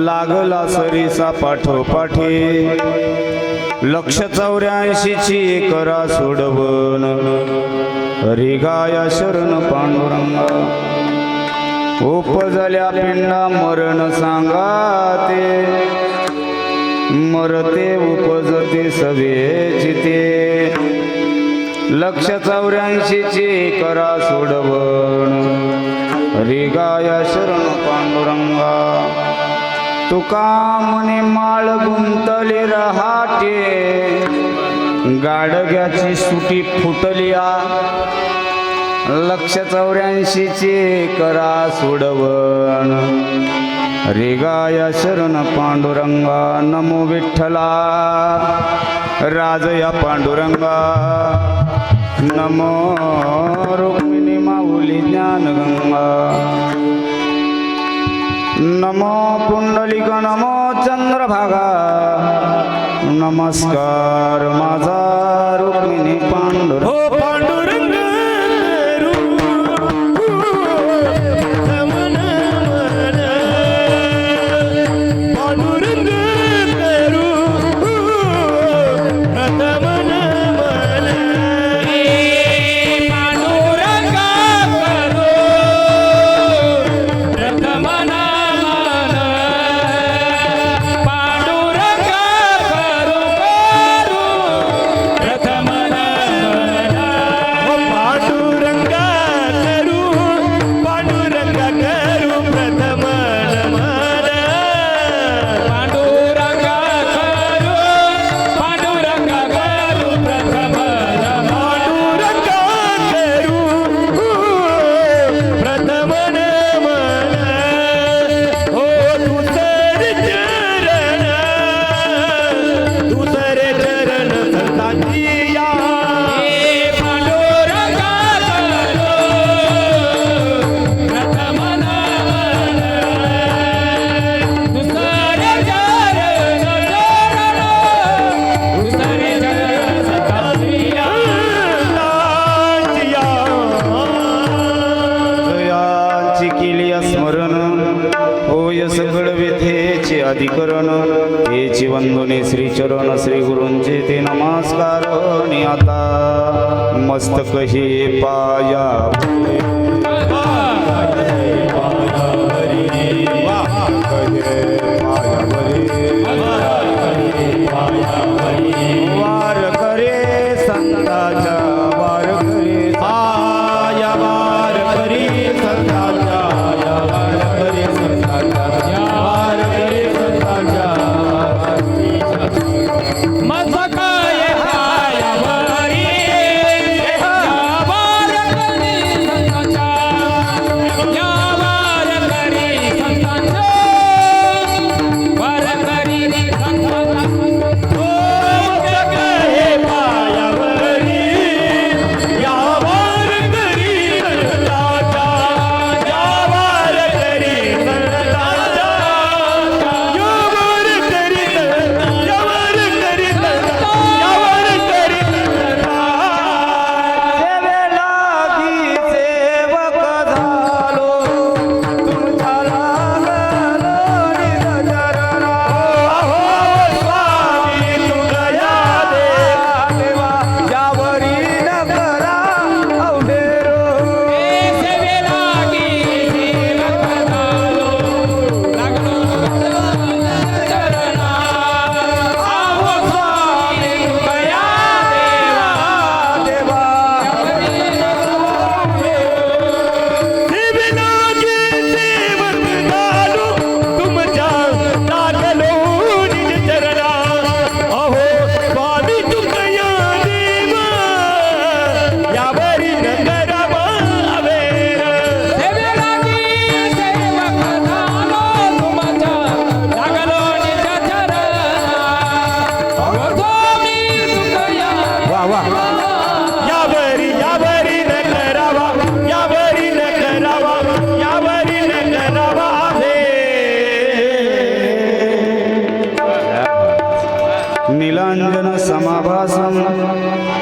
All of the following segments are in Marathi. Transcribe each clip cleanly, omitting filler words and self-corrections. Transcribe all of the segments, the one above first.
लागला सरीसा पाठोपाठी 184ची करा सोडवून रिगाया शरण पांडुरंगा उपजल्या पिंडा मरण सांगाते मरते उपजते सभेची ते 184ची करा सोडवून रिगाया शरण पांडुरंगा तुका मने माळ गुंतले रहाटे गाडग्याची सुटी फुटलिया 184ची करा सोडवण रिगाया शरण पांडुरंगा नमो विठ्ठला राजया पांडुरंगा नमो रुक्मिणी माऊली ज्ञानगंगा नमो पुंडलिक नमो चंद्रभागा नमस्कार माझा रुक्मिणी पांडुरंग हो पांडुरंग अधिकरण हेची वंदने श्री चरण श्री गुरूंचे ते नमस्कार नि आता मस्तक हे पाया वार करे संताचा वार करे आया वार करे संताचा वार करे संताचा वार करे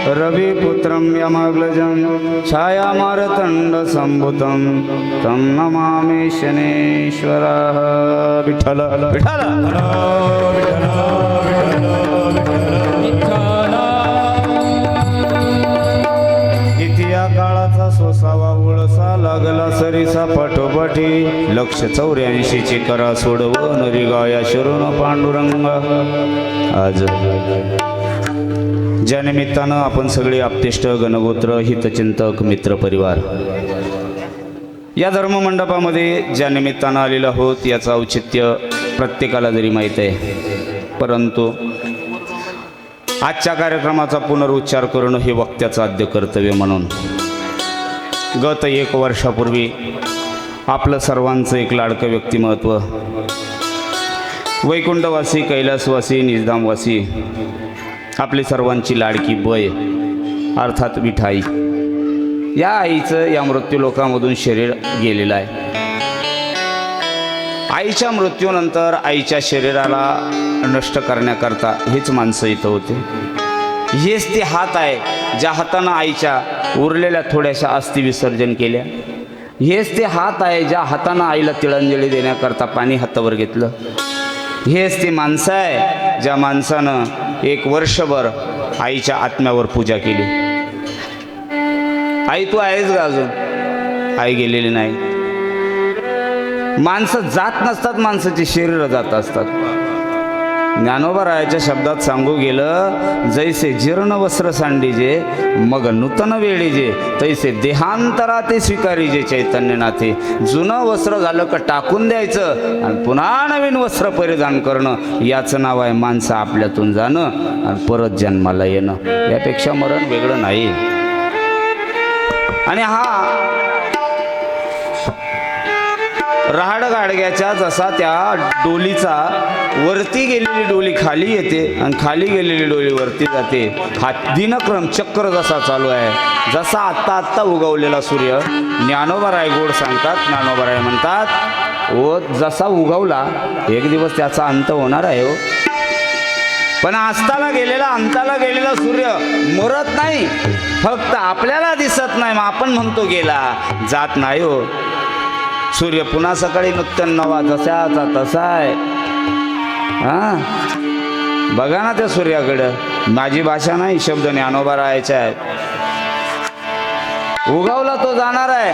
रविपुत्रं यमग्लजं छायामारतण्डसम्भुतं तं नमामि शनेश्वरः. विठ्ठल विठ्ठल किती या काळाचा सोसावा उळसा लागला सरीसा पाठोपाठी 184 करा सोडवून रिगाया शिरून पांडुरंग. आज ज्या निमित्तानं आपण सगळे आपतेष्ट गणगोत्र हितचिंतक मित्र परिवार या धर्ममंडपामध्ये ज्या निमित्तानं आलेलो आहोत याचं औचित्य प्रत्येकाला जरी माहीत आहे, परंतु आजच्या कार्यक्रमाचा पुनरुच्चार करणं हे वक्त्याचं आद्य कर्तव्य म्हणून गत 1 वर्षापूर्वी आपलं सर्वांचं एक लाडकं व्यक्तिमत्व, वैकुंठवासी कैलासवासी निजधामवासी आपली सर्वांची लाडकी बै अर्थात विठाई, या आईचं या मृत्यूलोकामधून शरीर गेलेलं आहे. आईच्या मृत्यूनंतर आईच्या शरीराला नष्ट करण्याकरता हेच माणसं इथं होते. हेच ते हात आहे ज्या हातानं आईच्या उरलेल्या थोड्याशा अस्थि विसर्जन केल्या. हेच ते हात आहे ज्या हातानं आईला तिळंजली देण्याकरता पाणी हातावर घेतलं. हेच ते माणसं आहे ज्या माणसानं 1 वर्षभर आईच्या आत्म्यावर पूजा केली. आई तू आहेस का अजून? आई गेलेली नाही. माणसं जात नसतात, माणसाचे शरीर जात असतात. ज्ञानोबा रायाच्या शब्दात सांगू गेलं, जैसे जीर्ण वस्त्र सांडीजे मग नूतन वेळीजे तैसे देहांतरा ते स्वीकारीजे चैतन्यनाथे. जुनं वस्त्र झालं का टाकून द्यायचं आणि पुन्हा नवीन वस्त्र परिधान करणं, याचं नाव आहे माणसं आपल्यातून जाणं आणि परत जन्माला येणं. यापेक्षा मरण वेगळं नाही. आणि हा रहाड गाडग्याच्या जसा त्या डोलीचा वरती गेलेली डोली खाली येते आणि खाली गेलेली डोली वरती जाते, हा दिनक्रम चक्र जसा चालू आहे. जसा आत्ता उगवलेला सूर्य, ज्ञानोबाराय गोड सांगतात, ज्ञानोबाराय म्हणतात व जसा उगवला एक दिवस त्याचा अंत होणार आहे हो. पण अंताला गेलेला सूर्य मरत नाही, फक्त आपल्याला दिसत नाही, मग आपण म्हणतो गेला, जात नाही हो. सूर्य पुन्हा सकाळी नूतन नवा जसाचा तसा आहे. बघा ना त्या सूर्याकडं. माझी भाषा नाही, शब्द ज्ञानोबा राहायचे आहेत. उगवला तो जाणार आहे.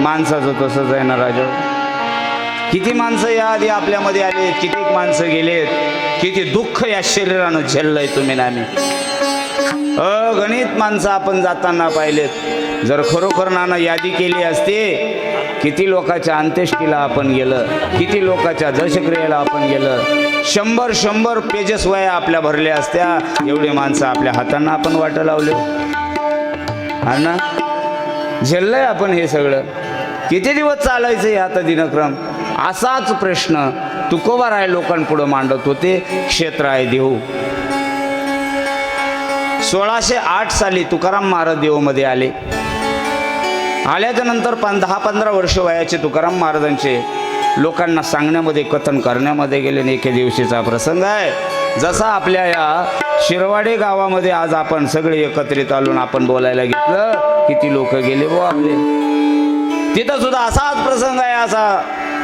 माणसाचं तसंच आहे ना राजा. किती माणसं याआधी आपल्यामध्ये आले, किती माणसं गेलेत, किती दुःख या शरीरानं झेललंय तुम्ही ना मी. अगणित माणसं आपण जाताना पाहिलेत. जर खरोखर नाना यादी केली असते, किती लोकांच्या अंत्येष्टीला आपण गेलं, किती लोकांच्या दशक्रियेला आपण गेलं, 100 पेजेस वया आपल्या भरल्या असत्या. एवढे माणसं आपल्या हातांना आपण वाट लावले ना. झेललंय आपण हे सगळं. किती दिवस चालायचं हे आता दिनक्रम. असाच प्रश्न तुकोबाराय लोकांपुढं मांडत होते. क्षेत्र आहे देऊ. 1608 साली तुकाराम महाराज देऊमध्ये आले. आल्याच्या नंतर 10-15 वर्ष वयाचे तुकाराम महाराजांचे लोकांना सांगण्यामध्ये, कथन करण्यामध्ये गेले. एके दिवशीचा प्रसंग आहे. जसा आपल्या या शिरवाडे गावामध्ये आज आपण सगळे एकत्रित आलो, आपण बोलायला घेतलं, किती लोक गेले हो आपले. तिथं सुद्धा असाच प्रसंग आहे. असा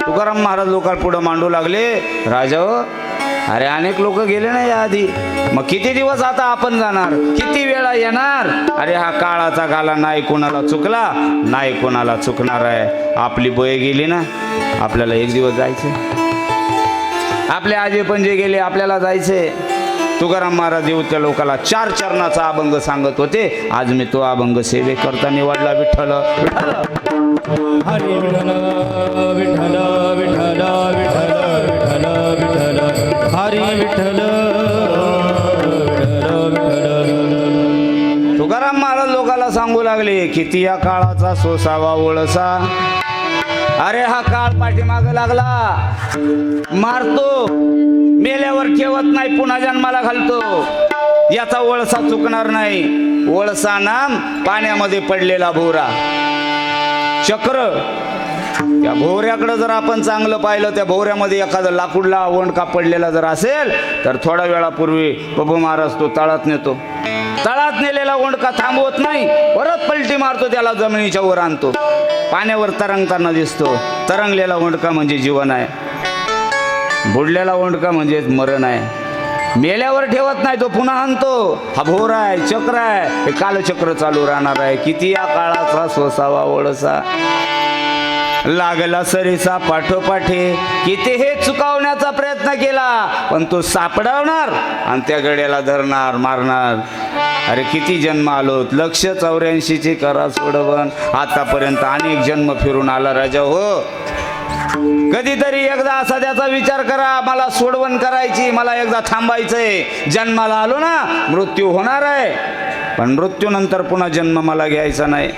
तुकाराम महाराज लोकांपुढं मांडू लागले, राजा हो, अरे अनेक लोक गेले ना याआधी, मग किती दिवस आता आपण जाणार, किती वेळा येणार. अरे हा काळाचा गाला नाही कोणाला चुकला, नाही कोणाला चुकणार आहे. आपली बय गेली ना, आपल्याला एक दिवस जायचे. आपले आजे पण जे गेले आपल्याला जायचे. तुकाराम महाराज देऊ त्या लोकाला 4 चरणाचा अभंग सांगत होते. आज मी तो अभंग सेवे करता निवडला. विठ्ठल विठ्ठल हरी विठ्ठल विठ्ठल विठ्ठल विठ्ठल विठ्ठल विठ्ठल हरी विठ्ठल विठ्ठल. तुकाराम महाराज लोकाला सांगू लागले, किती या काळाचा सोसावा ओळसा. अरे हा काळ पाठीमाग लागला, मारतो, मेल्यावर ठेवत नाही, पुन्हा जन्माला घालतो. याचा वळसा चुकणार नाही. वळसा नाम पाण्यामध्ये पडलेला भोवरा. चक्र, त्या भोवऱ्याकडे जर आपण चांगलं पाहिलं, त्या भोवऱ्यामध्ये एखादं लाकूडला वणका पडलेला जर असेल तर थोड्या वेळापूर्वी प्रभू महाराज तो तळात नेतो. तळात नेलेला ओंडका थांबवत नाही, परत पलटी मारतो, त्याला जमिनीच्या वर आणतो, पाण्यावर तरंगताना दिसतो. तरंगलेला ओंडका म्हणजे जीवन आहे, बुडलेला ओंडका म्हणजे मरण आहे. मेल्यावर ठेवत नाही तो, पुन्हा आणतो. हा भोर आहे, चक्र आहे, हे कालचक्र चालू राहणार आहे. किती या काळाचा सोसावा ओळसा, लागला सरीचा पाठोपाठे. किती हे चुकावण्याचा प्रयत्न केला, पण तो सापडवणार आणि त्या गड्याला धरणार, मारणार. अरे किती जन्म आलोत, 184ची करा सोडवण. आतापर्यंत अनेक जन्म फिरून आला राजा हो. कधीतरी एकदा असा त्याचा विचार करा, मला सोडवण करायची, मला एकदा थांबायचंय. जन्माला आलो ना, मृत्यू होणार आहे, पण मृत्यूनंतर पुन्हा जन्म मला घ्यायचा नाही.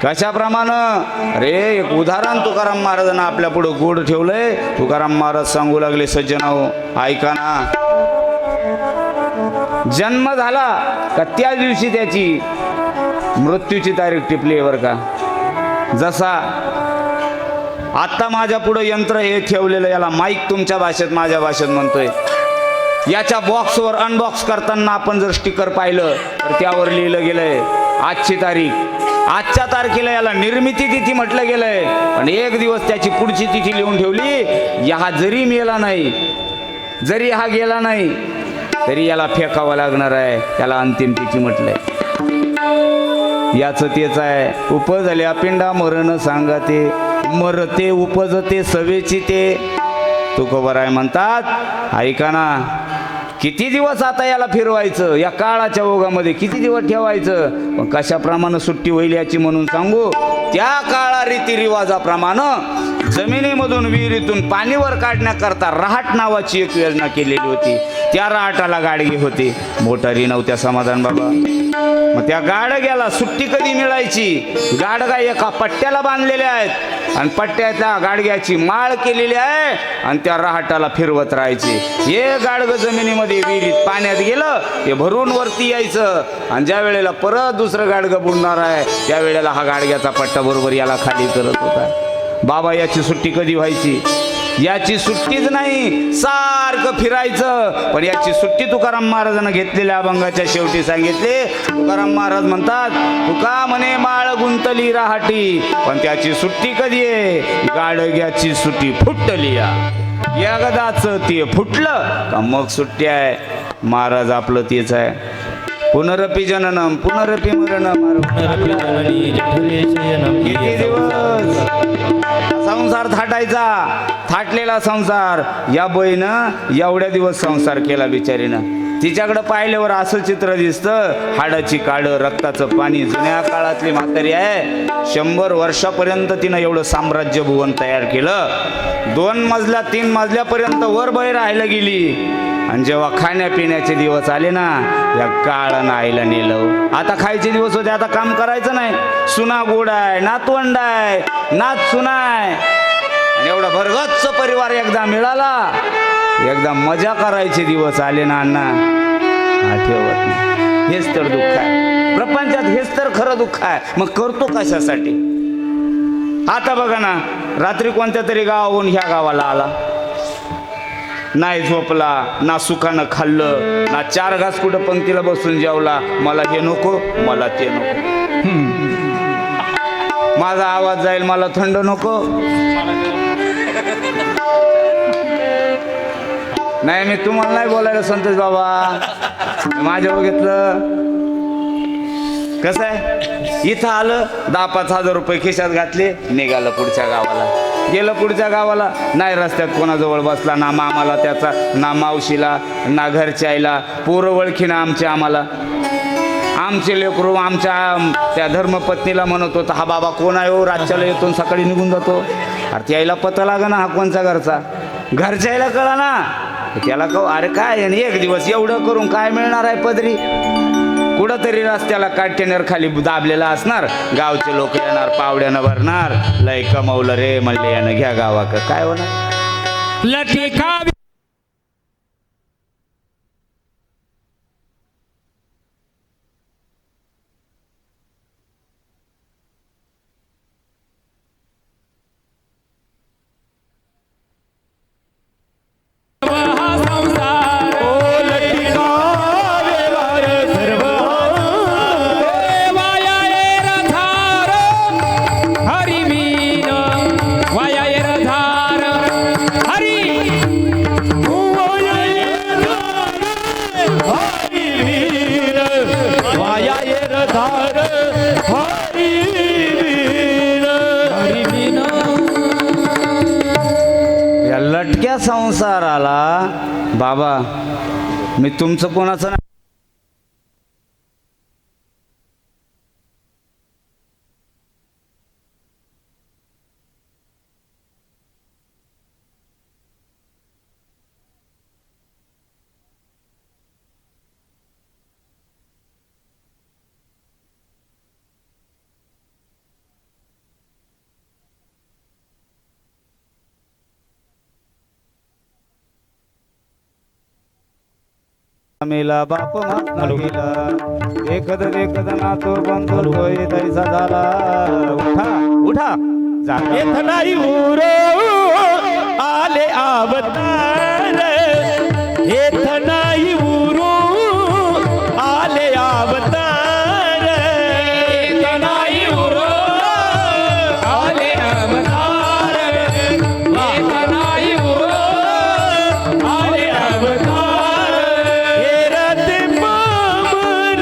कशाप्रमाणे? अरे एक उदाहरण तुकाराम महाराजांना आपल्या पुढे गोड ठेवलंय. तुकाराम महाराज सांगू लागले, सज्जनाओ ऐका ना. जन्म झाला का त्या दिवशी त्याची मृत्यूची तारीख टिपली बरं का. जसा आता माझ्या पुढे यंत्र हे ठेवलेलं, याला माईक तुमच्या भाषेत माझ्या भाषेत म्हणतोय. याच्या बॉक्सवर अनबॉक्स करताना आपण जर स्टिकर पाहिलं तर त्यावर लिहिलं गेलंय आजची तारीख. आजच्या तारखेला याला निर्मिती तिथी म्हटलं गेलंय, पण एक दिवस त्याची पुढची तिथी लिहून ठेवली. हा जरी मेला नाही, जरी हा गेला नाही, तरी याला फेकावं लागणार आहे. त्याला अंतिम तिथी म्हटलंय. याच तेच आहे. उपजल्या पिंडा मरण सांगा ते, मरते उपजते सवेची ते. तुकोबराय म्हणतात, ऐका ना, किती दिवस आता याला फिरवायचं, या काळाच्या ओघामध्ये किती दिवस ठेवायचं. पण कशाप्रमाणे सुट्टी होईल याची म्हणून सांगू. त्या काळा रीतिरिवाजाप्रमाणे जमिनीमधून विहिरीतून पाणीवर काढण्याकरता रहाट नावाची एक योजना केलेली होती. त्या रहाटाला गाडगे होते, मोटारी नव्हत्या समाधान बाबा. मग त्या गाडग्याला सुट्टी कधी मिळायची? गाडगा एका पट्ट्याला बांधलेले आहेत आणि पट्ट्याच्या गाडग्याची माळ केलेली आहे आणि त्या रहाटाला फिरवत राहायची. हे गाडग जमिनीमध्ये विहिरीत पाण्यात गेलं ते भरून वरती यायचं आणि ज्या वेळेला परत दुसरं गाडगं बुडणार आहे त्या वेळेला हा गाडग्याचा पट्टा बरोबर याला खाली करत होता. बाबा याची सुट्टी कधी व्हायची? याची सुट्टीच नाही, सारखं फिरायचं. पण याची सुट्टी तुकाराम महाराजांना घेतलेल्या अभंगाच्या शेवटी सांगितले. तुकाराम महाराज म्हणतात, तुका म्हणे माळ गुंतली राहाटी, पण त्याची सुट्टी कधी आहे? गाडग्याची सुट्टी फुटली. एकदाच ते फुटलं का मग सुट्टी आहे. महाराज आपलं तेच आहे. पुनरपी जननम पुनरपी मरणम. किती दिवस संसार थाटायचा, थाटलेला संसार. या बाईनं एवढ्या दिवस संसार केला बिचारीनं. तिच्याकडं पाहिल्यावर असं चित्र दिसतं, हाडाची काळं, रक्ताचं पाणी. जुन्या काळातली म्हातारी आहे. 100 वर्षापर्यंत तिनं एवढं साम्राज्य भुवन तयार केलं. 2 मजल्या 3 मजल्यापर्यंत वर बाहेर राहायला गेली. आणि जेव्हा खाण्यापिण्याचे दिवस आले ना, या काळानं आईला नेलं. आता खायचे दिवस होते, आता काम करायचं नाही. सुना गोड आहे, नातवंड आहे, नात सुना आहे, आणि एवढा भरगच्च परिवार एकदा मिळाला. एकदा मजा करायचे दिवस आले ना अण्णा, आठवत नाही. हेच तर दुःख आहे प्रपंचात, हेच तर खरं दुःख आहे. मग करतो कशासाठी? आता बघा ना, रात्री कोणत्या तरी गावाहून ह्या गावाला आला, नाही झोपला, ना सुखानं खाल्लं, ना 4 घास कुठं पंक्तीला बसून जेवला. मला हे नको, मला ते नको, माझा आवाज जाईल, मला थंड नको. नाही, मी तुम्हाला नाही बोलायला संतोष बाबा. माझ्या बघितलं कसं आहे, इथं आलं 10-5 हजार रुपये खिशात घातले, निघालं पुढच्या गावाला. गेलं पुढच्या गावाला, नाही रस्त्यात कोणाजवळ बसला, ना मामाला त्याचा, ना मावशीला, ना घरच्या आईला. पोरं ओळखीनं आम्हाला. आमचे लेकरू आमच्या त्या धर्मपत्नीला म्हणत होता, हा बाबा कोण आहे हो, रातच्याला येतो सकाळी निघून जातो. अरे त्याला पता लागा ना, हा कोणचा घरचा. घरच्या आईला कळा ना, त्याला कहू, अरे काय आणि एक दिवस एवढं करून काय मिळणार आहे पदरी? कुठंतरी रस्त्याला काठ्यानेर खाली दाबलेला असणार, गावचे लोक येणार, पावड्यानं भरणार, लय कमवलं रे म्हणले यानं, घ्या गावाक. काय होणार? लटिका या लटक्या संसाराला बाबा मी तुमचं कोणाचं नाही. मेला बाप गेला देखत देखत नातो बंधू होय तैसा झाला. उठा उठा जा. येत नाही उरो आले अवतार, येत नाही उरो आले अवतार, येत नाही उरो आले अवतार, येत नाही उरो आले अवतार. हे रते पामर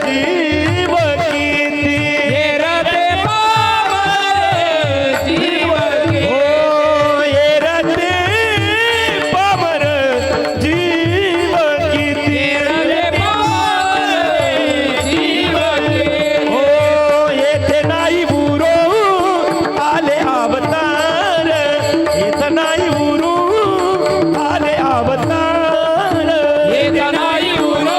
जीव किती, हे रते पामर जीव किती, हो हे रते पामर जीव किती, रते पामर जीव किती, हो येथे नाही उरो आले अवतार, येत नाही उरो आले अवतार, येत नाही उरो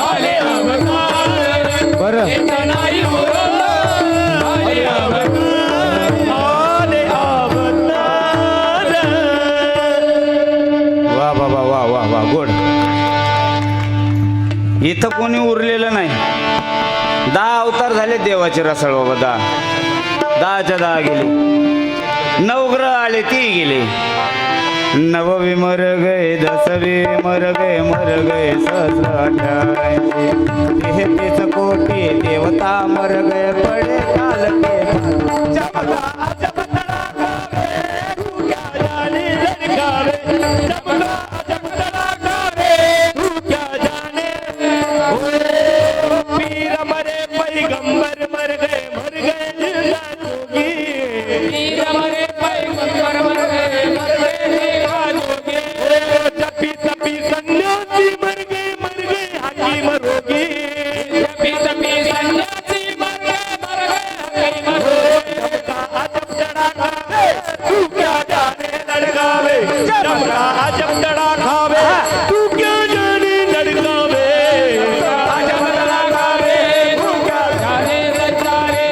आले अवतार, बरं येत नाही उरो आले अवतार, आले अवतार. वा बाबा वा वा वा गोड. इथं कोणी उरलेलं नाही. 10 अवतार झाले देवाचे रसाळ बाबा. 10च्या 10 गेले. 9 ग्रह आले ती गेले. 9वी मर गए 10वी मर गए सहस्र 38 कोटी देवता मर गए पडे काल के जपला जपतळा गावे, तू क्या जाने लडकावे, जपला जपतळा गावे, तू क्या जाने. ओए पीर मरे पैगंबर मर गए जिंदा जोगी, पीर मरे पैगंबर मर गए जिंदा जोगी. ओ जपी तपी संन्यासी मर गए हाकीम रोगी, जपी तपी संन्यासी मर गए हाकीम रोगी. जपका अजब जड़ा खावे, तू क्या जाने लड़कावे, जपका अजब जड़ा खावे, तू क्या जाने लड़कावे, अजब जड़ा खावे, तू क्या जाने लड़कावे,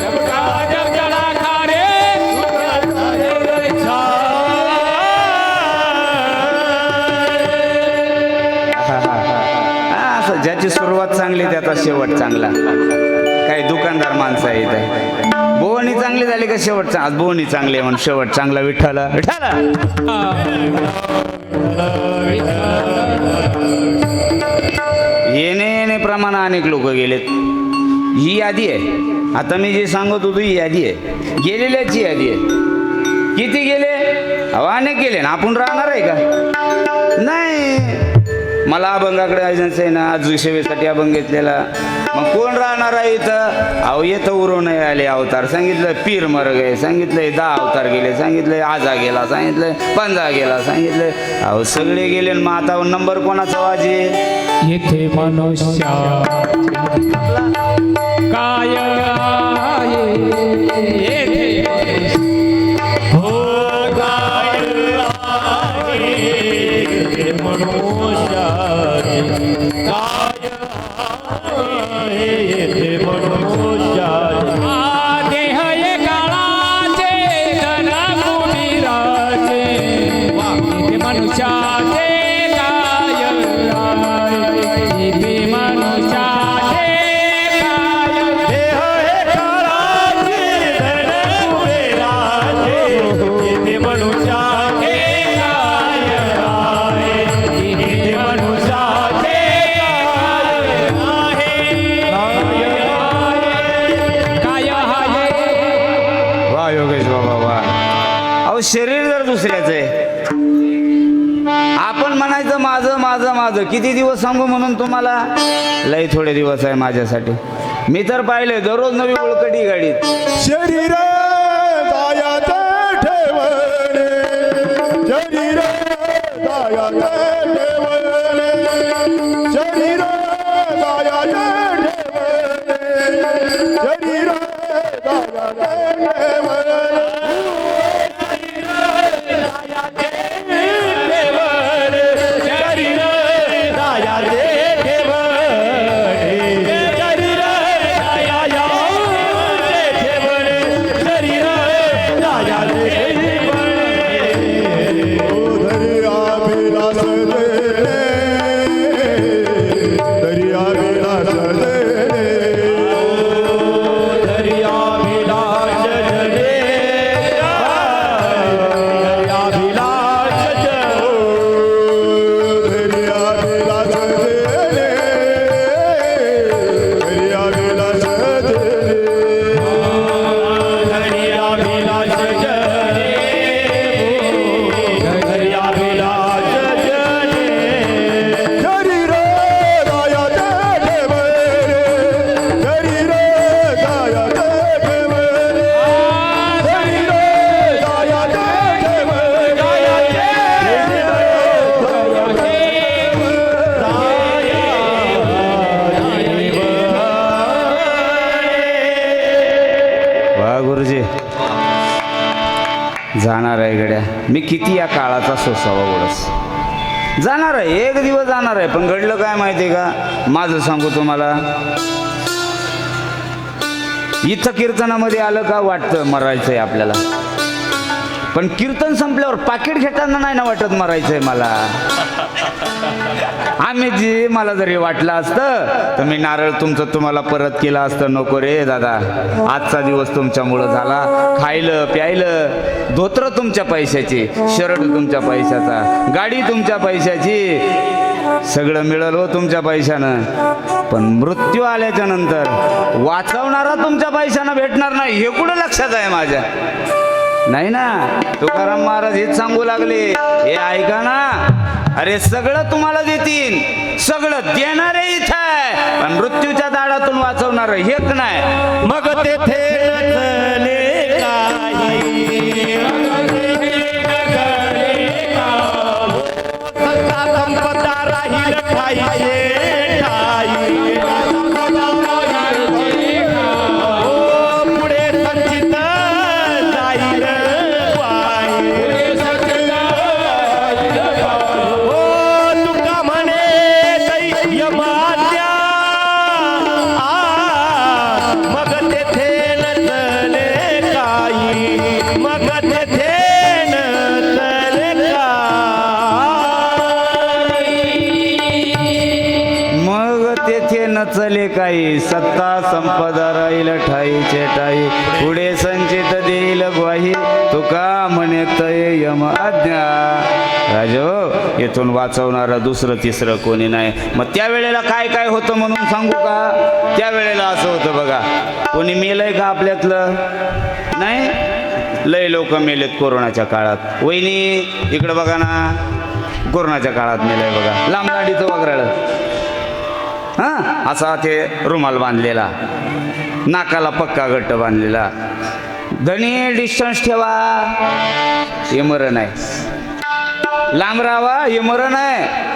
जपका अजब जड़ा खावे, तू क्या जाने लड़कावे. असं ज्याची सुरुवात चांगली त्याचा शेवट चांगला. काही दुकानदार माणसं आहेत. बोवणी चांगली झाली का शेवट आज बोवणी चांगली आहे म्हणून शेवट चांगला. विठ्ठला विठ्ठला. येणे येणे प्रमाण अनेक लोक गेलेत. ही यादी आहे. आता मी जे सांगत होतो ही यादी आहे. गेलेल्याची यादी आहे. किती गेले? अहो अनेक गेले ना. आपण राहणार आहे का? नाही. मला अभंगाकडे एजन्सी आहे ना. आज सेवेसाठी अभंग घेतलेला. मग कोण राहणार आहे इथं? अहो येतं उरो नाही आले अवतार. सांगितलं पीर मर गए, सांगितलंय 10 अवतार गेले, सांगितलंय आजा गेला, सांगितलंय पंजा गेला, सांगितलंय. अहो सगळे गेले. मग आता नंबर कोणाचा वाजे? येथे मनुष्य काय आहे, येथे हो काय आहे, येथे मनुष्य काय आहे, येथे मनुष्य देह काळाचे धन कुबीराचे, येथे मनुष्याचे काय आहे, येथे मनुष्याचे काय. देह काळाचे धन कुबीराचे, येथे मनुष्याचे काय आहे, येथे मनुष्याचे काय आहे. वा योगेश बाबा वा. अहो शरीर जर दुसऱ्याचं आहे. आपण म्हणायचं माझं माझं माझं. किती दिवस सांगू म्हणून तुम्हाला? लय थोडे दिवस आहे माझ्यासाठी. मी तर पाहिले दररोज नवी ओळखटी गाडीत. शरीर जायाचे ठेवणे, शरीर दायाचे ठेवले शरीर दायाचे ठेवले शरीर दायाचे ठेवले जाणार आहे गड्या मी किती या काळाचा सोसावा ओढस जाणार आहे एक दिवस जाणार आहे पण घडलं काय माहिती का माझं सांगू तुम्हाला इथं कीर्तनामध्ये आलं का वाटतं मरायचंय आपल्याला पण कीर्तन संपल्यावर पाकिट घेताना नाही ना वाटत मरायचंय मला आम्ही जी मला जरी वाटलं असतं तर मी नारळ तुमचं तुम्हाला परत केलं असतं नको रे दादा आजचा दिवस तुमच्यामुळं झाला खायलं प्यायलं धोत्र तुमच्या पैशाची शर्ट तुमच्या पैशाचा गाडी तुमच्या पैशाची सगळं मिळालं हो तुमच्या पैशानं पण मृत्यू आल्याच्या नंतर वाचवणारा तुमच्या पैशानं भेटणार नाही हे कुठं लक्षात आहे माझ्या नाही ना तुकाराम महाराज हेच सांगू लागले हे ऐका ना अरे सगळं तुम्हाला देतील सगळं देणारे इथं आहे पण मृत्यूच्या दाडातून वाचवणार हेच नाही मग तेथे नसले काही सत्ता संपदा राहील ठाईचे ठाई पुढे संचित जाईल तुका म्हणे दैयमात्या मग तेथे नसले काही मग तेथे नसले मग तेथे नचले काही सत्ता संपदा राहील ठाईचे ठाई पुढे संचित देईल ग्वाही तुका म्हणत यम आज्ञा राजो येथून वाचवणारं दुसरं तिसरं कोणी नाही मग त्यावेळेला काय काय होतं म्हणून सांगू का त्यावेळेला असं होतं बघा कोणी मेलंय का आपल्यातलं नाही लय लोक मेलेत कोरोनाच्या काळात वहिनी इकडं बघा ना कोरोनाच्या काळात मेलंय बघा लांब दाढीचं वगैरे हां असा ते रुमाल बांधलेला नाकाला पक्का गट्ट बांधलेला धनी डिस्टन्स ठेवा हे मरण आहे लांब राहावा हे मरण आहे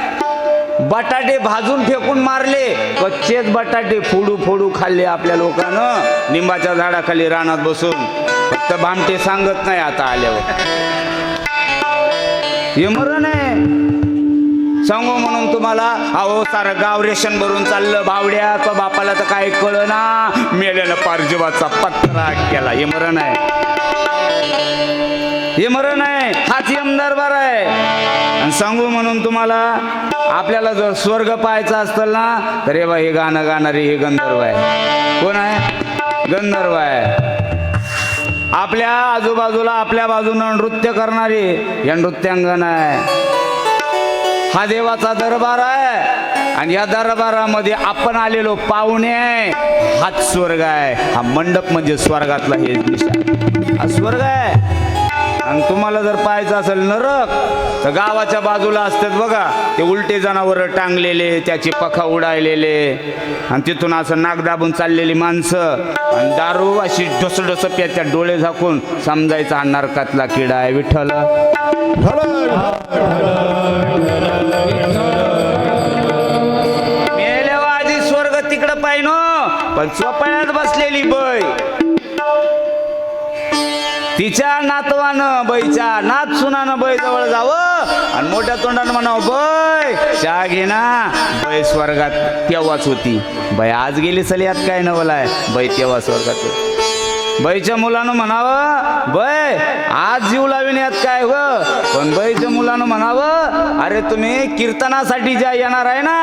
बटाटे भाजून फेकून मारले कच्चेच बटाटे फोडू फोडू खाल्ले आपल्या लोकांना लिंबाच्या झाडाखाली रानात बसून फक्त भामटे सांगत नाही आता आल्यावर हे मरण आहे सांगू म्हणून तुम्हाला अहो सारं गाव रेशन भरून चाललं भावड्या तो बापाला तर काय कळना मेलेला पार जीवाचा पत्रा केला हे मरण आहे हे मरण आहे हाच यम दरबार आहे आणि सांगू म्हणून तुम्हाला आपल्याला जर स्वर्ग पाहायचा असतं ना तर हे बा हे गाणं गाणारे हे गंधर्व आहे कोण आहे गंधर्व आहे आपल्या आजूबाजूला आपल्या बाजूनं नृत्य करणारे या नृत्यांगण आहे हा देवाचा दरबार आहे आणि या दरबारामध्ये आपण आलेलो पाहुणे आहे हाच स्वर्ग आहे हा मंडप म्हणजे स्वर्गातला हे दिशा हा स्वर्ग आहे आणि तुम्हाला जर पाहायचं असेल नरक तर गावाच्या बाजूला असतात बघा ते उलटे जनावर टांगलेले, त्याची पखा उडायलेले, आणि तिथून असं नाक दाबून चाललेली माणसं, आणि दारू अशी ढसढस प्याच्या डोळे झाकून समजायचा हा नरकातला किडा आहे. विठ्ठल मेल्यावर आधी स्वर्ग तिकडं पाहिनो, पण चोपाळ्यात बसलेली बै तिच्या नातवानं बैच्या नात सुनानं बै जवळ जावं आणि मोठ्या तोंडानं म्हणावं, बै चहा घे ना. बै स्वर्गात तेव्हाच होती. बै आज गेली सलियात काय नवलाय, बै तेव्हा स्वर्गात होती. बैच्या मुलानं म्हणावं, बै आज जीव लावीन यात काय हो, पण बैच्या मुलानं म्हणावं, अरे तुम्ही कीर्तनासाठी ज्या येणार आहे ना,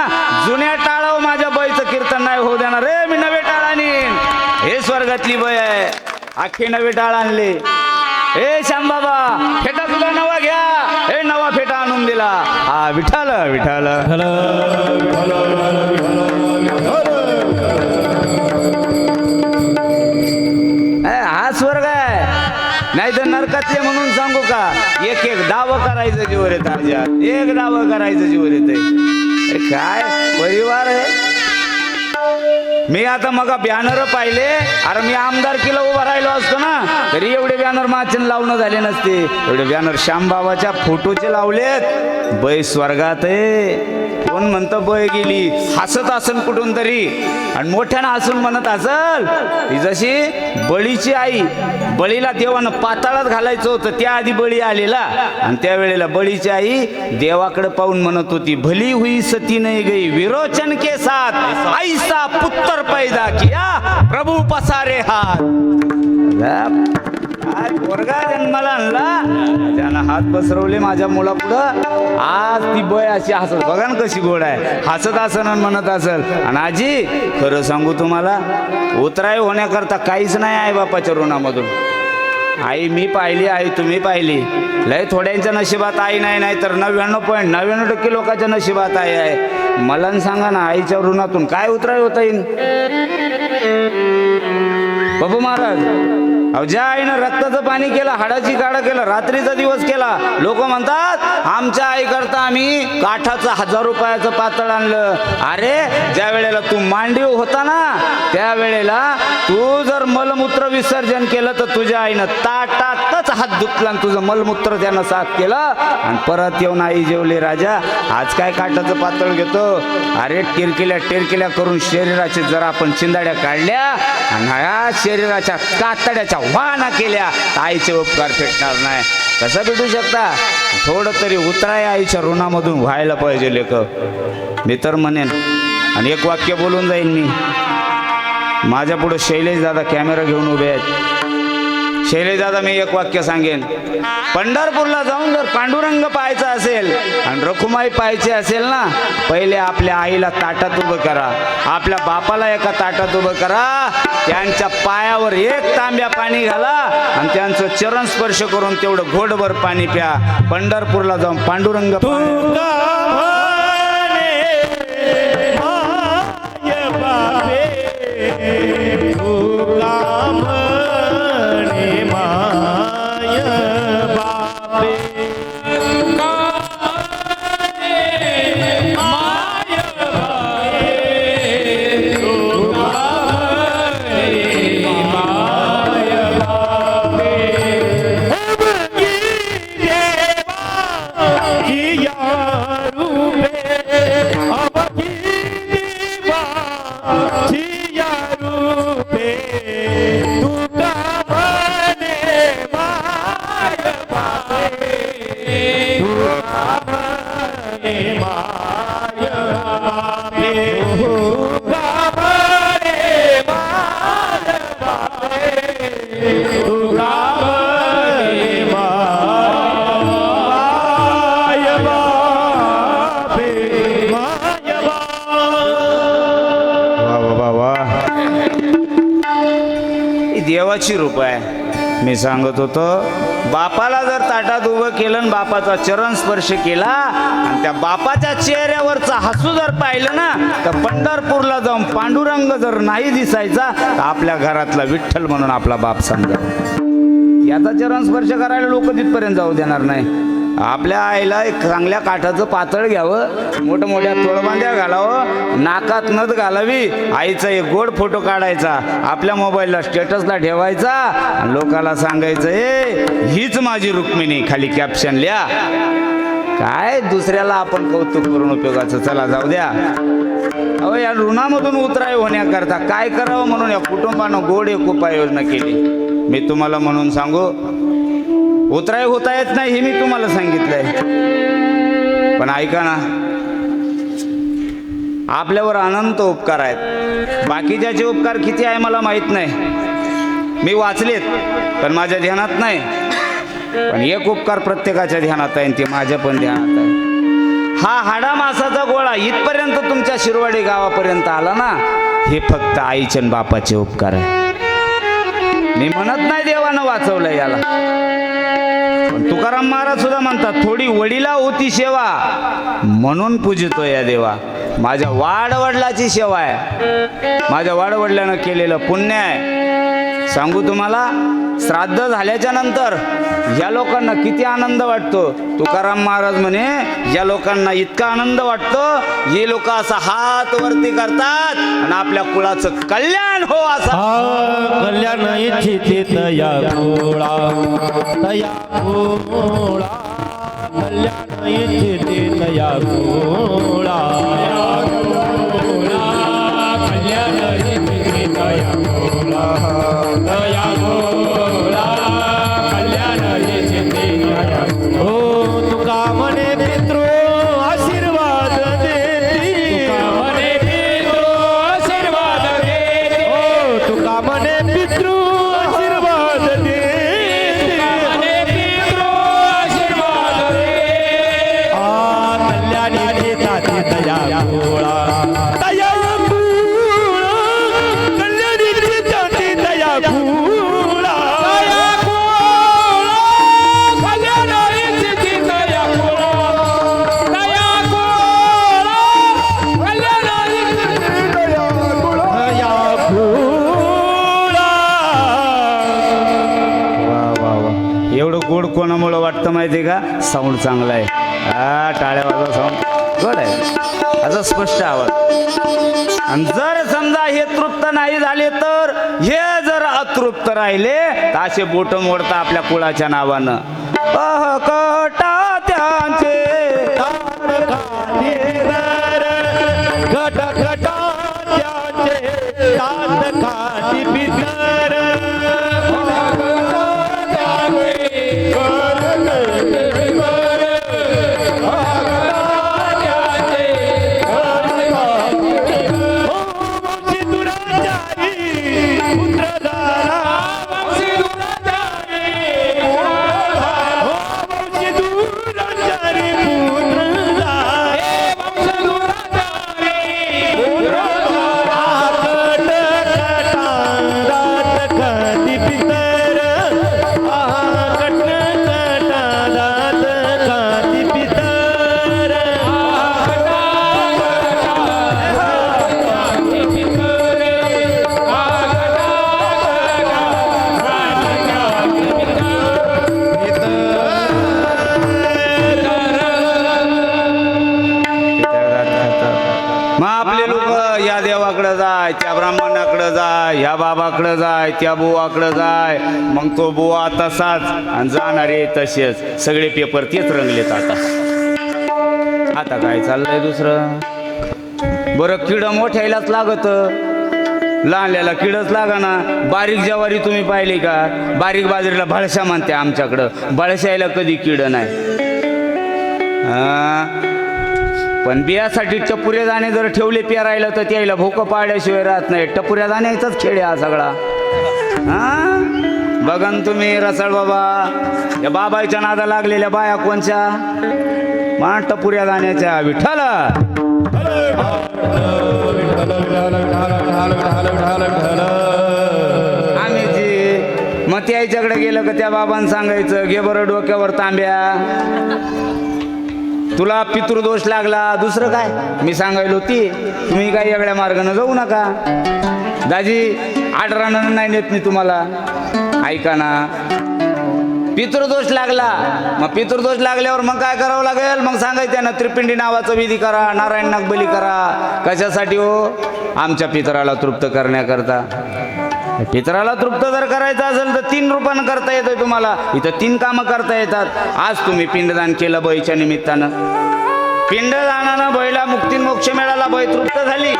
जुन्या टाळाव माझ्या बैचं कीर्तन नाही होऊ देणार रे, मी नवे टाळ आणीन. हे स्वर्गातली बै आहे, अख्खे नवे टाळ आणले. ए श्याम बाबा फेटा तुला नवा घ्या, हे नवा फेटा आणून दिला. हा विठाल विठाल. हा स्वर्ग आहे, नाही तर नरकातले म्हणून सांगू का, एक एक दावं करायचं जीवर येत, एक दावं करायचं जीवर येत. काय परिवार आहे. मी आता मग बॅनर पाहिले, अरे मी आमदारकीला उभा राहिलो असतो ना तरी एवढे बॅनर माचन लावणं झाले नसते. एवढे बॅनर श्यामबाबाच्या फोटोचे लावलेत. बै स्वर्गात आहे. कोण म्हणतं बै गेली, हसत असन कुठून तरी, आणि मोठ्यानं हसून म्हणत असल, ही जशी बळीची आई, बळीला देवानं पाताळात घालायचं होतं, त्या आधी बळी आलेला, आणि त्यावेळेला बळीची आई देवाकडे पाहून म्हणत होती, भली हुई सती नाही गई विरोचन के साथ, ऐसा पुत्र पैदा किया प्रभू पसारे हात. काय पोरगा जन्माला आणला, त्यानं हात पसरवले माझ्या मुलापुढं. आज ती बय अशी हसत, बघा ना कशी गोड आहे, हसत असन आणि म्हणत असल. आणि आजी खरं सांगू तुम्हाला, उतराई होण्याकरता काहीच नाही आई बापाच्या ऋणामधून. आई मी पाहिली, आई तुम्ही पाहिली, लय थोड्यांच्या नशिबात आई नाही, नाही तर 99.99% लोकांच्या नशिबात आई आहे. मला सांगा ना, आईच्या ऋणातून काय उतराई होता येईल. बाबू महाराज, अहो ज्या आईनं रक्ताचं पाणी केलं, हाडाची काढा केलं, रात्रीचा दिवस केला, लोक म्हणतात आमच्या आई करता आम्ही काठाचं 1000 रुपयाचं पातळ आणलं. अरे ज्या वेळेला तू मांडीव होता ना, त्यावेळेला तू जर मलमूत्र विसर्जन केलं तर तुझ्या आईनं ताटातच हात धुतला आणि तुझं मलमूत्र त्यानं साफ केलं, आणि परत येऊन आई जेवली. राजा आज काय काठाचं पातळ घेतो. अरे टिरकिल्या करून शरीराचे जरा आपण चिंदाड्या काढल्या आणि ह्या शरीराच्या कातड्याच्या वाना केल्या, आईचे उपकार फेटणार नाही. कसं भेटू शकता. थोडं तरी उतराय आईच्या ऋणामधून व्हायला पाहिजे लेख. मी तर म्हणेन, आणि एक वाक्य बोलून जाईन मी. माझ्या पुढे शैलेश दादा कॅमेरा घेऊन उभे आहेत. शैलेश दादा, मी एक वाक्य सांगेन, पंढरपूरला जाऊन जर पांडुरंग पाहायचा असेल आणि रखुमाई पाहायची असेल ना, पहिले आपल्या आईला ताटात उभं करा, आपल्या बापाला एका ताटात उभं करा, त्यांच्या पायावर एक तांब्या पाणी घाला आणि त्यांचं चरण स्पर्श करून तेवढं घोडभर पाणी प्या. पंढरपूरला जाऊन पांडुरंग देवाची रूप आहे. मी सांगत होतो, बापाला जर ताटात उभं केलं आणि बापाचा चरण स्पर्श केला आणि त्या बापाच्या चेहऱ्यावरचा हसू जर पाहिलं ना, तर पंढरपूरला जाऊन पांडुरंग जर नाही दिसायचा तर आपल्या घरातला विठ्ठल म्हणून आपला बाप समजा. याचा चरण स्पर्श करायला लोक तिथपर्यंत जाऊ देणार नाही. आपल्या आईला एक चांगल्या काठाचं पातळ घ्यावं, मोठ्या मोठ्या तोळबांध्या घालावं, नाकात नथ घालावी, आईचा एक गोड फोटो काढायचा, आपल्या मोबाईलला स्टेटसला ठेवायचा आणि लोकाला सांगायचं हीच माझी रुक्मिणी, खाली कॅप्शन लिहा. काय दुसऱ्याला आपण कौतुक करून उपयोगाचं. चला जाऊ द्या. अहो या ऋणामधून उतराय होण्याकरता काय करावं म्हणून या कुटुंबानं गोड एक उपाययोजना केली. मी तुम्हाला म्हणून सांगू, उतराय होता येत नाही हे मी तुम्हाला सांगितलंय, पण ऐका ना, आपल्यावर अनंत उपकार आहेत. बाकीच्याचे उपकार किती आहे मला माहित नाही, मी वाचलेत पण माझ्या ध्यानात नाही. पण एक उपकार प्रत्येकाच्या ध्यानात आहे आणि ते माझ्या पण ध्यानात आहे. हा हाडा मासाचा गोळा इथपर्यंत तुमच्या शिरवाडी गावापर्यंत आला ना, हे फक्त आईचे आणि बापाचे उपकार आहे. मी म्हणत नाही देवानं वाचवलं याला, पण तुकाराम महाराज सुद्धा म्हणतात थोडी वडिला होती सेवा म्हणून पूजितो या देवा. माझ्या वाडवडिलाची सेवा आहे, माझ्या वाडवडिलानं केलेलं पुण्य आहे. सांगू तुम्हाला, श्राद्ध झाल्याच्या नंतर या लोकांना किती आनंद वाटतो. तुकाराम महाराज म्हणे या लोकांना इतका आनंद वाटतो, हे लोक असा हात वरती करतात आणि आपल्या कुळाचं कल्याण हो असा. कल्याण इच्छिते तया गोळा, तया गोळा, कल्याण इच्छिते तया गोळा, कल्याण इच्छिते तया गोळा, तया गोळा, कल्याण इच्छिते तया. ओ तुका म्हणे पितृ आशीर्वाद देती, तुका म्हणे पितृ आशीर्वाद देती, ओ तुका म्हणे पितृ आशीर्वाद देती, म्हणे पितृ आशीर्वाद देती. कल्याणी देतात तया गोळा, तया गोळा, कल्याणी देतात तया गोळा, तया गोळा, कल्याणी देतात तया गोळा, तया गोळा, कल्याणी देतात तया गोळा, तया गोळा. वा वा वा, एवढं गोड कोणामुळं वाटतं माहिती का? साऊंड चांगला आहे. हा टाळ्या वाजवा, साऊंड गोड आहे, असं स्पष्ट आवाज. आणि जर समजा हे तृप्त नाही झाले तर, हे जर अतृप्त राहिले तर असे बोट मोडता आपल्या कुळाच्या नावानं. कटा त्यांचे घट घटाचे दात खाती पितर, जाय, त्या ब्राह्मणाकडे जाय, ह्या बाबाकडे जाय, त्या बुवाकडे जाय, मग तो बुवा तसाच आणि जाणारे तसेच. सगळे पेपर तेच रंगलेत. आता काय चाललंय दुसरं? बरं किड मोठ्यालाच लागत, लहानल्याला किडच लागा ना. बारीक ज्वारी तुम्ही पाहिली का? बारीक बाजरीला भळशा म्हणते आमच्याकडं. भळशायला कधी किड नाही. पण बियासाठी टपुऱ्या दाणे जर ठेवले पेरायला तर त्याला भोकं पाडल्याशिवाय राहत नाही. टपुऱ्या दाण्याचाच खेळ हा सगळा. बघन तुम्ही रसाळ बाबा, या बाबाच्या नादा लागलेल्या बाया कोणच्या? मा टपुऱ्या दाण्याच्या. विठ्ठल आम्ही जी मग त्याच्याकडे गेलं का त्या बाबांना सांगायचं, घे बरं डोक्यावर तांब्या, तुला पितृदोष लागला. दुसरं काय मी सांगायलो ती, तुम्ही काही वेगळ्या मार्गाने जाऊ नका. दाजी 8 रानानं नाही नेत मी तुम्हाला. ऐका ना, पितृदोष लागला. मग पितृदोष लागल्यावर मग काय करावं लागेल? मग सांगायचं ना, त्रिपिंडी नावाचा विधी करा, नारायण नाग बली करा. कशासाठी हो? आमच्या पितराला तृप्त करण्याकरता. पितराला तृप्त जर करायचं असेल तर 3 रूपानं करता येतोय तुम्हाला. इथं 3 कामं करता येतात. आज तुम्ही पिंडदान केलं बैच्या निमित्तानं. पिंडदानानं बैला मुक्ती मोक्ष मिळाला, बै तृप्त झाली.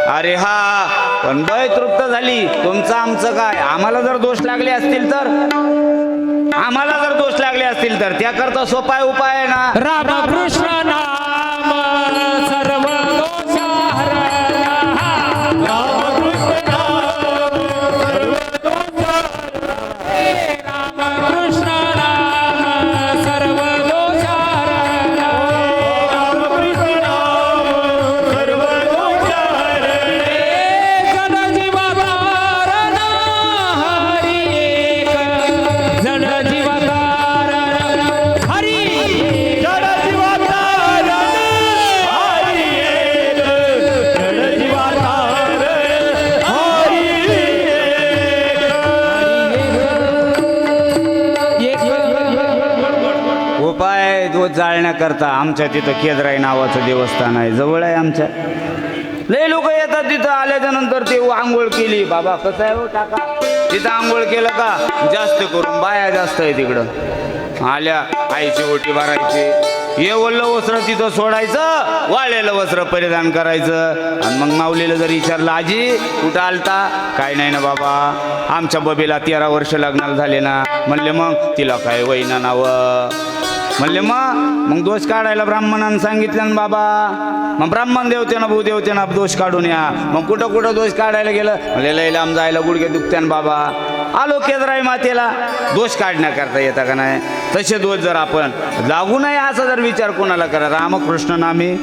अरे हा, पण बै तृप्त झाली, तुमचं आमचं काय? आम्हाला जर दोष लागले असतील तर त्याकरता सोपा उपाय आहे ना. रामकृष्ण नाम सर्व दोषाहरण. रामकृष्ण नाम सर्व दोषाहरण. रामकृष्ण नाम सर्व दोषाहरण. रामकृष्ण नाम सर्व दोषाहरण. जन जीवाधारण हरी एक. जन जीवाधारण हरी. जन जीवाधारण हरी एक. जन जीवाधारण हरी एक. उपाय दोष जाळण्याकरता आमच्या तिथं केदराई नावाचं देवस्थान आहे, जवळ आहे आमच्या. लय लोक येतात तिथं. आल्याच्या नंतर ते आंघोळ केली, बाबा कसं आहे हो टाका, तिथं आंघोळ केलं का जास्त करून बाया जास्त आहे तिकडं. आल्या आईची ओटी भरायची, हे ओलं वस्त्र तिथं सोडायचं, वाळलेलं वस्त्र परिधान करायचं. आणि मग माऊलीला जर विचारलं, आजी कुठं आलता? काय नाही ना बाबा, आमच्या बबीला 13 वर्ष लग्नाला झाले ना. म्हणले मग तिला काय वैना नावं? म्हणले मग दोष काढायला ब्राह्मणानं सांगितलं ना बाबा. मग ब्राह्मण देवतेनं भूदेवतेनं दोष काढून या. मग कुठं कुठं दोष काढायला गेलं? म्हणले लय लांब जायला गुडघे दुखत्यान बाबा. आलो केदराई मातेला, दोष काढण्याकरता येता का नाही? तसे दोष जर आपण लागू नये असा जर विचार कोणाला करा, रामकृष्ण नामे,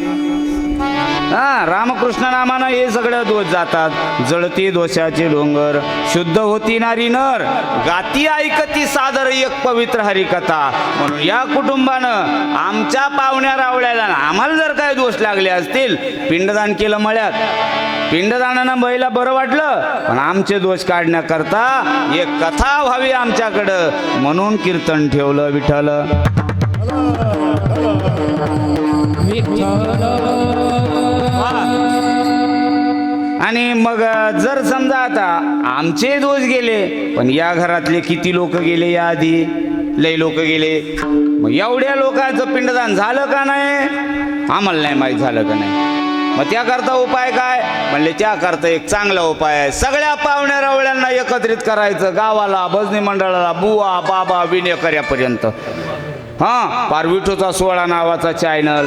रामकृष्ण नामानं हे सगळे दोष जातात. जळती दोषाचे डोंगर, शुद्ध होती नारी नर, गाती ऐकती सादर एक पवित्र हरिकथा. म्हणून या कुटुंबानं आमच्या पाहुण्या रावळ्याला आम्हाला जर काय दोष लागले असतील, पिंडदान केलं मळ्यात, पिंडदानानं बैला बरं वाटलं, पण आमचे दोष काढण्याकरता एक कथा व्हावी आमच्याकडं, म्हणून कीर्तन ठेवलं विठ्ठल. आणि मग जर समजा आता आमचे दोष गेले, पण या घरातले किती लोक गेले या आधी? लय लोक गेले. मग एवढ्या लोकांचं पिंडदान झालं का नाही? आम्हाला नाही माहीत झालं का नाही. मग त्याकरता उपाय काय? म्हणले त्याकरता एक चांगला उपाय आहे. सगळ्या पाहुण्या रावळ्यांना एकत्रित करायचं, गावाला, भजनी मंडळाला, बुवा बाबा विनेकऱ्यापर्यंत. पार विठूचा सोहळा नावाचा चॅनल,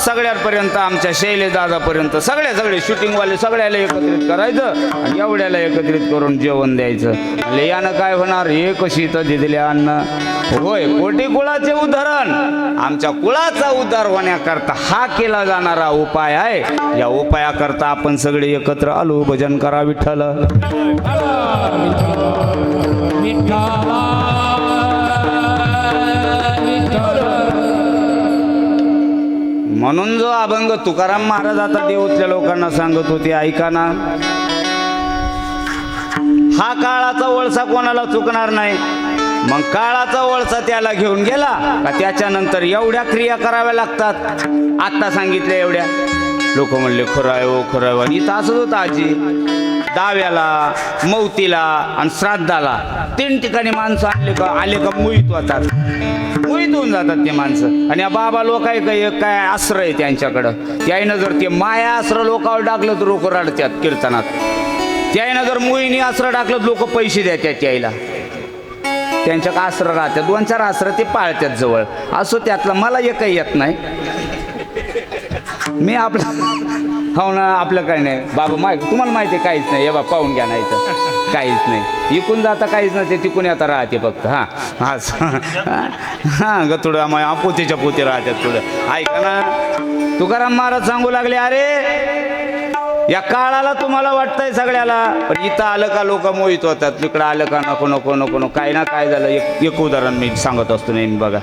सगळ्यापर्यंत आमच्या शैलेदादापर्यंत सगळे शूटिंगवाले सगळ्याला एकत्रित करायचं आणि एवढ्याला एकत्रित करून जेवण द्यायचं. म्हणजे यानं काय होणार? हे कशी तर दिले अन्न होय. कोटी कुळाचे उदाहरण, आमच्या कुळाचा उद्धार होण्याकरता हा केला जाणारा उपाय आहे. या उपायाकरता आपण सगळे एकत्र आलो. भजन करा विठ्ठल. म्हणून जो अभंग तुकाराम महाराज आता देऊतल्या लोकांना सांगत होते, ऐका ना. हा काळाचा वळसा कोणाला चुकणार नाही. मग काळाचा वळसा त्याला घेऊन गेला का त्याच्यानंतर एवढ्या क्रिया कराव्या लागतात. आत्ता सांगितल्या एवढ्या. लोक म्हणले खरं आहे हो, खरं आहे. आणि इथं असंच होतं आजी, दाव्याला, मौतीला आणि श्राद्धाला 3 ठिकाणी माणसं आले का मुईत होतात, मुईत होऊन जातात ते माणसं. आणि बाबा लोक काय आश्रय आहे त्यांच्याकडं. त्याईनं जर ते माया आश्रय लोकांवर टाकलं तर लोक रडतात कीर्तनात. त्याईनं जर मुईनी आश्रय टाकलं तर लोक पैसे देतात त्याईला. त्यांच्या आश्रय राहतात, 2-4 आश्रय ते पाळतात जवळ. असो त्यातला मला एकही येत नाही. मी आपलं हो ना, आपलं काही नाही बाबा. तुम्हाला माहिती आहे काहीच नाही. हे बा पाहून घ्या, नाही तर काहीच नाही. इकून जाता काहीच नसते, तिकून आता राहते फक्त. गतुडं मग पोतीच्या पोती राहतात थोडं. ऐका ना, तुकाराम महाराज सांगू लागले, अरे या काळाला तुम्हाला वाटतंय सगळ्याला, पण इथं आलं का लोक मोहित होतात, तिकडं आलं का नको नको नको नको. काय ना काय झालं. एक उदाहरण मी सांगत असतो नेहमी. बघा,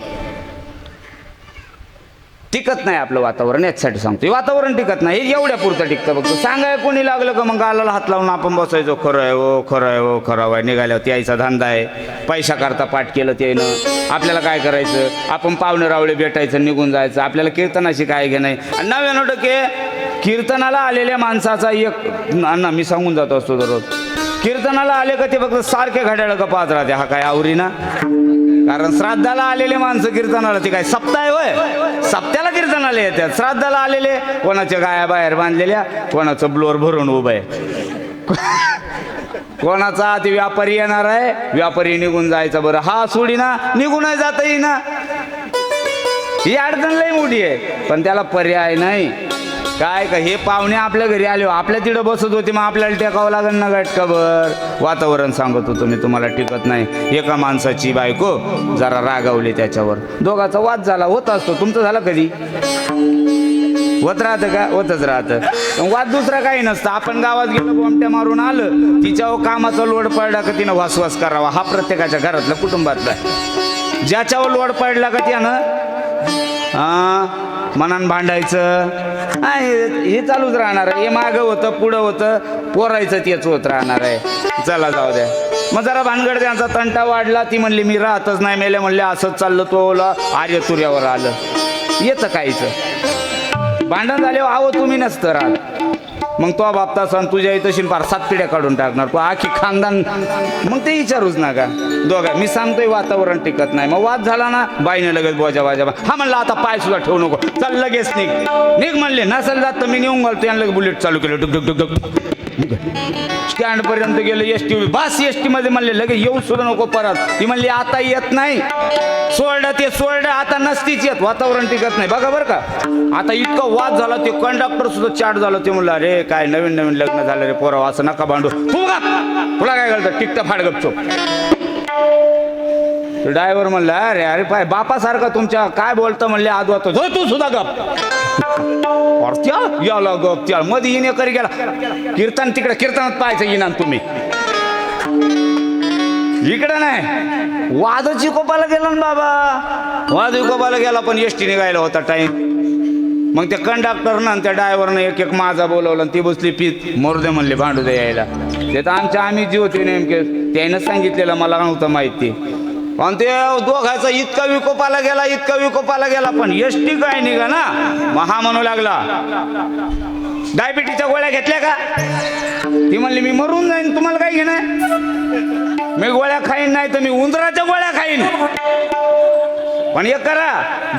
टिकत नाही आपलं वातावरण, याच्यासाठी सांगतो. हे वातावरण टिकत नाही, हे एवढ्या पुरतं टिकतं बघतो. सांगाय कोणी लागलं का मग गालाला हात लावून आपण बसायचो. खरं आहे हो, खरं आहे हो, खरं आहे. निघाल्यावर त्याचा धंदा आहे, पैसा करता पाठ केलं त्यानं. आपल्याला काय करायचं, आपण पाहुणे रावळे भेटायचं, निघून जायचं. आपल्याला कीर्तनाशी काय घे नाही. 99% कीर्तनाला आलेल्या माणसाचा एक ना मी सांगून जातो असतो दररोज. कीर्तनाला आले का ते फक्त सारखे घड्याळ का पाहत राहते. हा काय आवरी ना, कारण श्राद्धाला आलेले माणसं कीर्तनाला ते काय सप्ताह आहे होय, सप्त्याला कीर्तनाला येतात. श्राद्धाला आलेले कोणाच्या गाया बाहेर बांधलेल्या, कोणाचं ब्लोअर भरून उभं आहे, कोणाचा ते व्यापारी येणार आहे, व्यापारी निघून जायचं. बरं हा सोडी ना, निघून जाता येईना. ही अडचण लई मोठी आहे, पण त्याला पर्याय नाही. काय का हे पाहुणे आपल्या घरी आले, आपल्या तिथं बसत होते, मग आपल्याला टेकावं लागेल ना गटकाभर. वातावरण सांगत होतो मी तुम्हाला, टिकत नाही. एका माणसाची बायको जरा रागावली, त्याच्यावर दोघाचा वाद झाला. होत असतो, तुमचं झालं कधी? होत राहतं का? होतच राहतं. वाद दुसरा काही नसतं. आपण गावात गेलो, बोमट्या मारून आलं, तिच्यावर कामाचा लोड पडला का तिनं वासवास करावा. हा प्रत्येकाच्या घरातला कुटुंबातला आहे. ज्याच्यावर लोड पडला का त्यानं मनान भांडायचं, हे चालूच राहणार आहे. हे मागं होतं, पुढं होतं, पोरायचं तेच होत राहणार आहे. चला जाऊ द्या. मग जरा भानगड त्यांचा तंटा वाढला. ती म्हणली मी राहतच नाही, मेले म्हणले. असंच चाललं, तो आर्य तुर्यावर आलं. येतं काहीच भांडण झाले. आहो तुम्ही नसतं राहत, मग तो बापता सण तुझ्या इथं फार 7 पिढ्या काढून टाकणार, तो आखी खानदान. मग ते विचारूच नका. दोघा मी सांगतोय वातावरण टिकत नाही. मग वाद झाला ना, बाईने लगेच बोजा बाजा. हा म्हणला आता पाय सुद्धा ठेवू नको, चल लगेच निघ म्हणले. नसेल जात तर मी नेऊन घालतो. यांना लगेच बुलेट चालू केलं, डुक डुक डुक डुक. स्टँड पर्यंत गेलं, एसटी बस. एसटी मध्ये म्हणले लगेच येऊ सुद्धा नको परत. ती म्हणली आता येत नाही, सोडलं ते सोडलं, आता नसतीच येत. वातावरण टिकत नाही बघा बरं का. आता इतकं वाद झाला, ते कंडक्टर सुद्धा चाट झालं. ते म्हणलं अरे काय नवीन नवीन लग्न झालं रे पोराव, असं नका भांडू. तुला काय घालतं, टिकतं फाड गपचो. ड्रायव्हर म्हणला अरे अरे पाय बापासारखा तुमच्या काय बोलतं म्हणले आदवा तो जो तू सुद्धा गप. याला गप त्या मध्ये येणे करी गेला. कीर्तन तिकडे कीर्तनात पाहायचं येणार तुम्ही, इकडं नाही. वादची कोपाला गेला ना बाबा, वाद कोपाला गेला. पण एसटी निघायला होता टाइम. मग त्या कंडक्टरनं आणि त्या ड्रायव्हरनं एक एक माझा बोलवलं, आणि ती बसली पीत. मोरदे म्हणले भांडू दे यायला. ते तर आम्ही जी होते नेमके त्यानं सांगितलेलं, मला नव्हतं माहिती. पण ते दोघायचा इतका विकोपाला गेला, इतका विकोपाला गेला. पण एसटी काय निघा ना. मग हा म्हणू लागला डायबिटीच्या गोळ्या घेतल्या का? ती म्हणली मी मरून जाईन, तुम्हाला काय घेणार? मी गोळ्या खाईन नाही तर मी उंदराच्या गोळ्या खाईन. पण एक करा,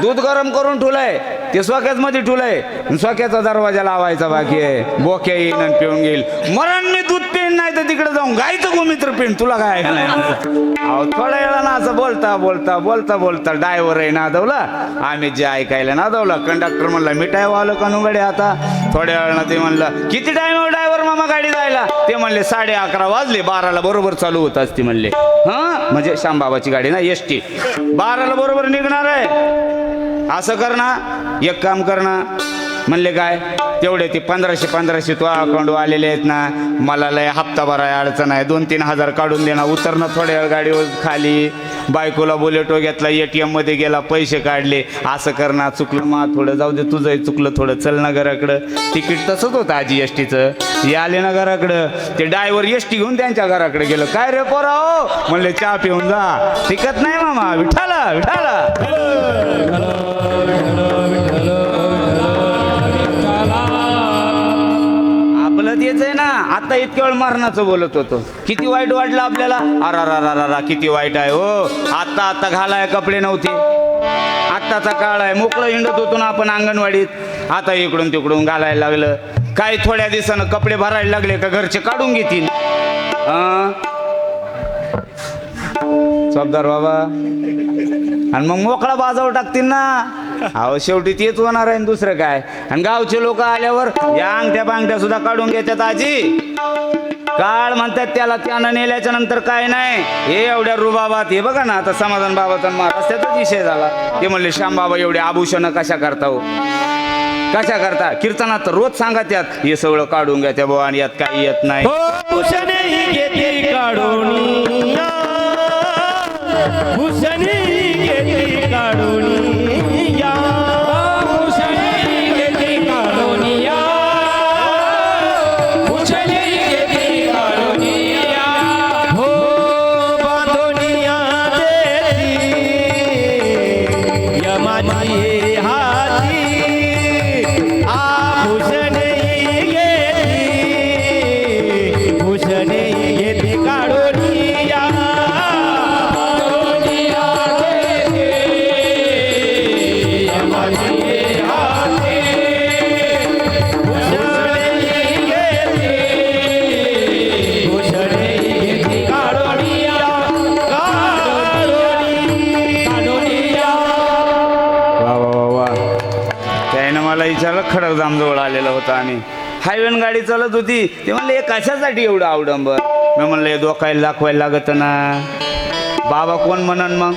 दूध गरम करून ठेवलंय, ते सोक्याच मध्ये ठेवलंय. सोक्याचा दरवाजा लावायचा बाकी आहे. बोक्या येईन आणि पिऊन घेईल. मरण मी दूध पिन नाही तर तिकडे जाऊन गायचं गोमित्र पिन. तुला काय नाही. थोड्या वेळानं असं बोलता बोलता बोलता बोलता ड्रायव्हर आहे नादवला. आम्ही जे ऐकायला नादवला. कंडक्टर म्हणला मिठाई वालं का नु गाडी आता. थोड्या वेळानं ते म्हणलं किती टाइम ड्रायव्हर मामा गाडी जायला? ते म्हणले 11:30 वाजले, 12ला बरोबर चालू होत असते म्हणले. म्हणजे श्यामबाबाची गाडी ना एसटी 12ला बरोबर निघणार आहे. असं कर ना, एक काम कर ना. म्हणले काय तेवढे ते 1500 तो अकाउंट आलेले आहेत ना, मला लय हप्ता भराय अडचण आहे, 2-3 हजार काढून देणार. उतरणं थोड्या वेळ गाडीवर खाली, बायकोला बुलेटो घेतला, ATM मध्ये गेला, पैसे काढले. असं कर ना, चुकलं मा थोडं, जाऊ दे तुझंही चुकलं थोडं, चल ना घराकडं. तिकीट तसंच होतं आजी एसटीचं. हे आले ना घराकडं, ते ड्रायव्हर एसटी घेऊन त्यांच्या घराकडे गेलं. काय रे पोरा हो म्हणले चहा पिऊन जा. टिकत नाही मामा. विठाला विठाला तेच आहे ना. आता इतक्या वेळ मरणाचं बोलत होतो, किती वाईट वाटलं आपल्याला. अरा किती वाईट आहे हो. आता घालाय कपडे नव्हते. आत्ताचा काळ आहे, मोकळं हिंडत होतो ना आपण अंगणवाडीत. आता इकडून तिकडून घालायला लागलं. काही थोड्या दिवसानं कपडे भरायला लागले का घरचे काढून घेतील. चौकदार बाबा, आणि मग मोकळा बाजावर टाकतील ना. अहो शेवटी तेच होणार आहे, दुसरं काय. आणि गावचे लोक आल्यावर या अंगठ्या बांगठ्या सुद्धा काढून घेतात आजी. काळ म्हणतात त्याला. त्यानं नेल्याच्या नंतर काय नाही. हे एवढ्या रुबाबात हे बघा ना, आता समाधान बाबाचा महाराष्ट्राचाच विषय झाला. ते म्हणले श्याम बाबा एवढे आभूषण कशा करता हो, कशा करता? कीर्तनात रोज सांगा त्यात हे सगळं काढून घ्या त्या बुवा, आणि यात काही येत नाही. भूषणे घेतली काढून, भूषणे घेतली काढून, मला विचारलं खडकधामजवळ आलेलं होतं आणि हायवेन गाडी चालत होती. ते म्हणले हे कशासाठी एवढं अवडंबर. मी म्हणलं हे डोकायला दाखवायला लागत ना. बाबा कोण म्हणन मग.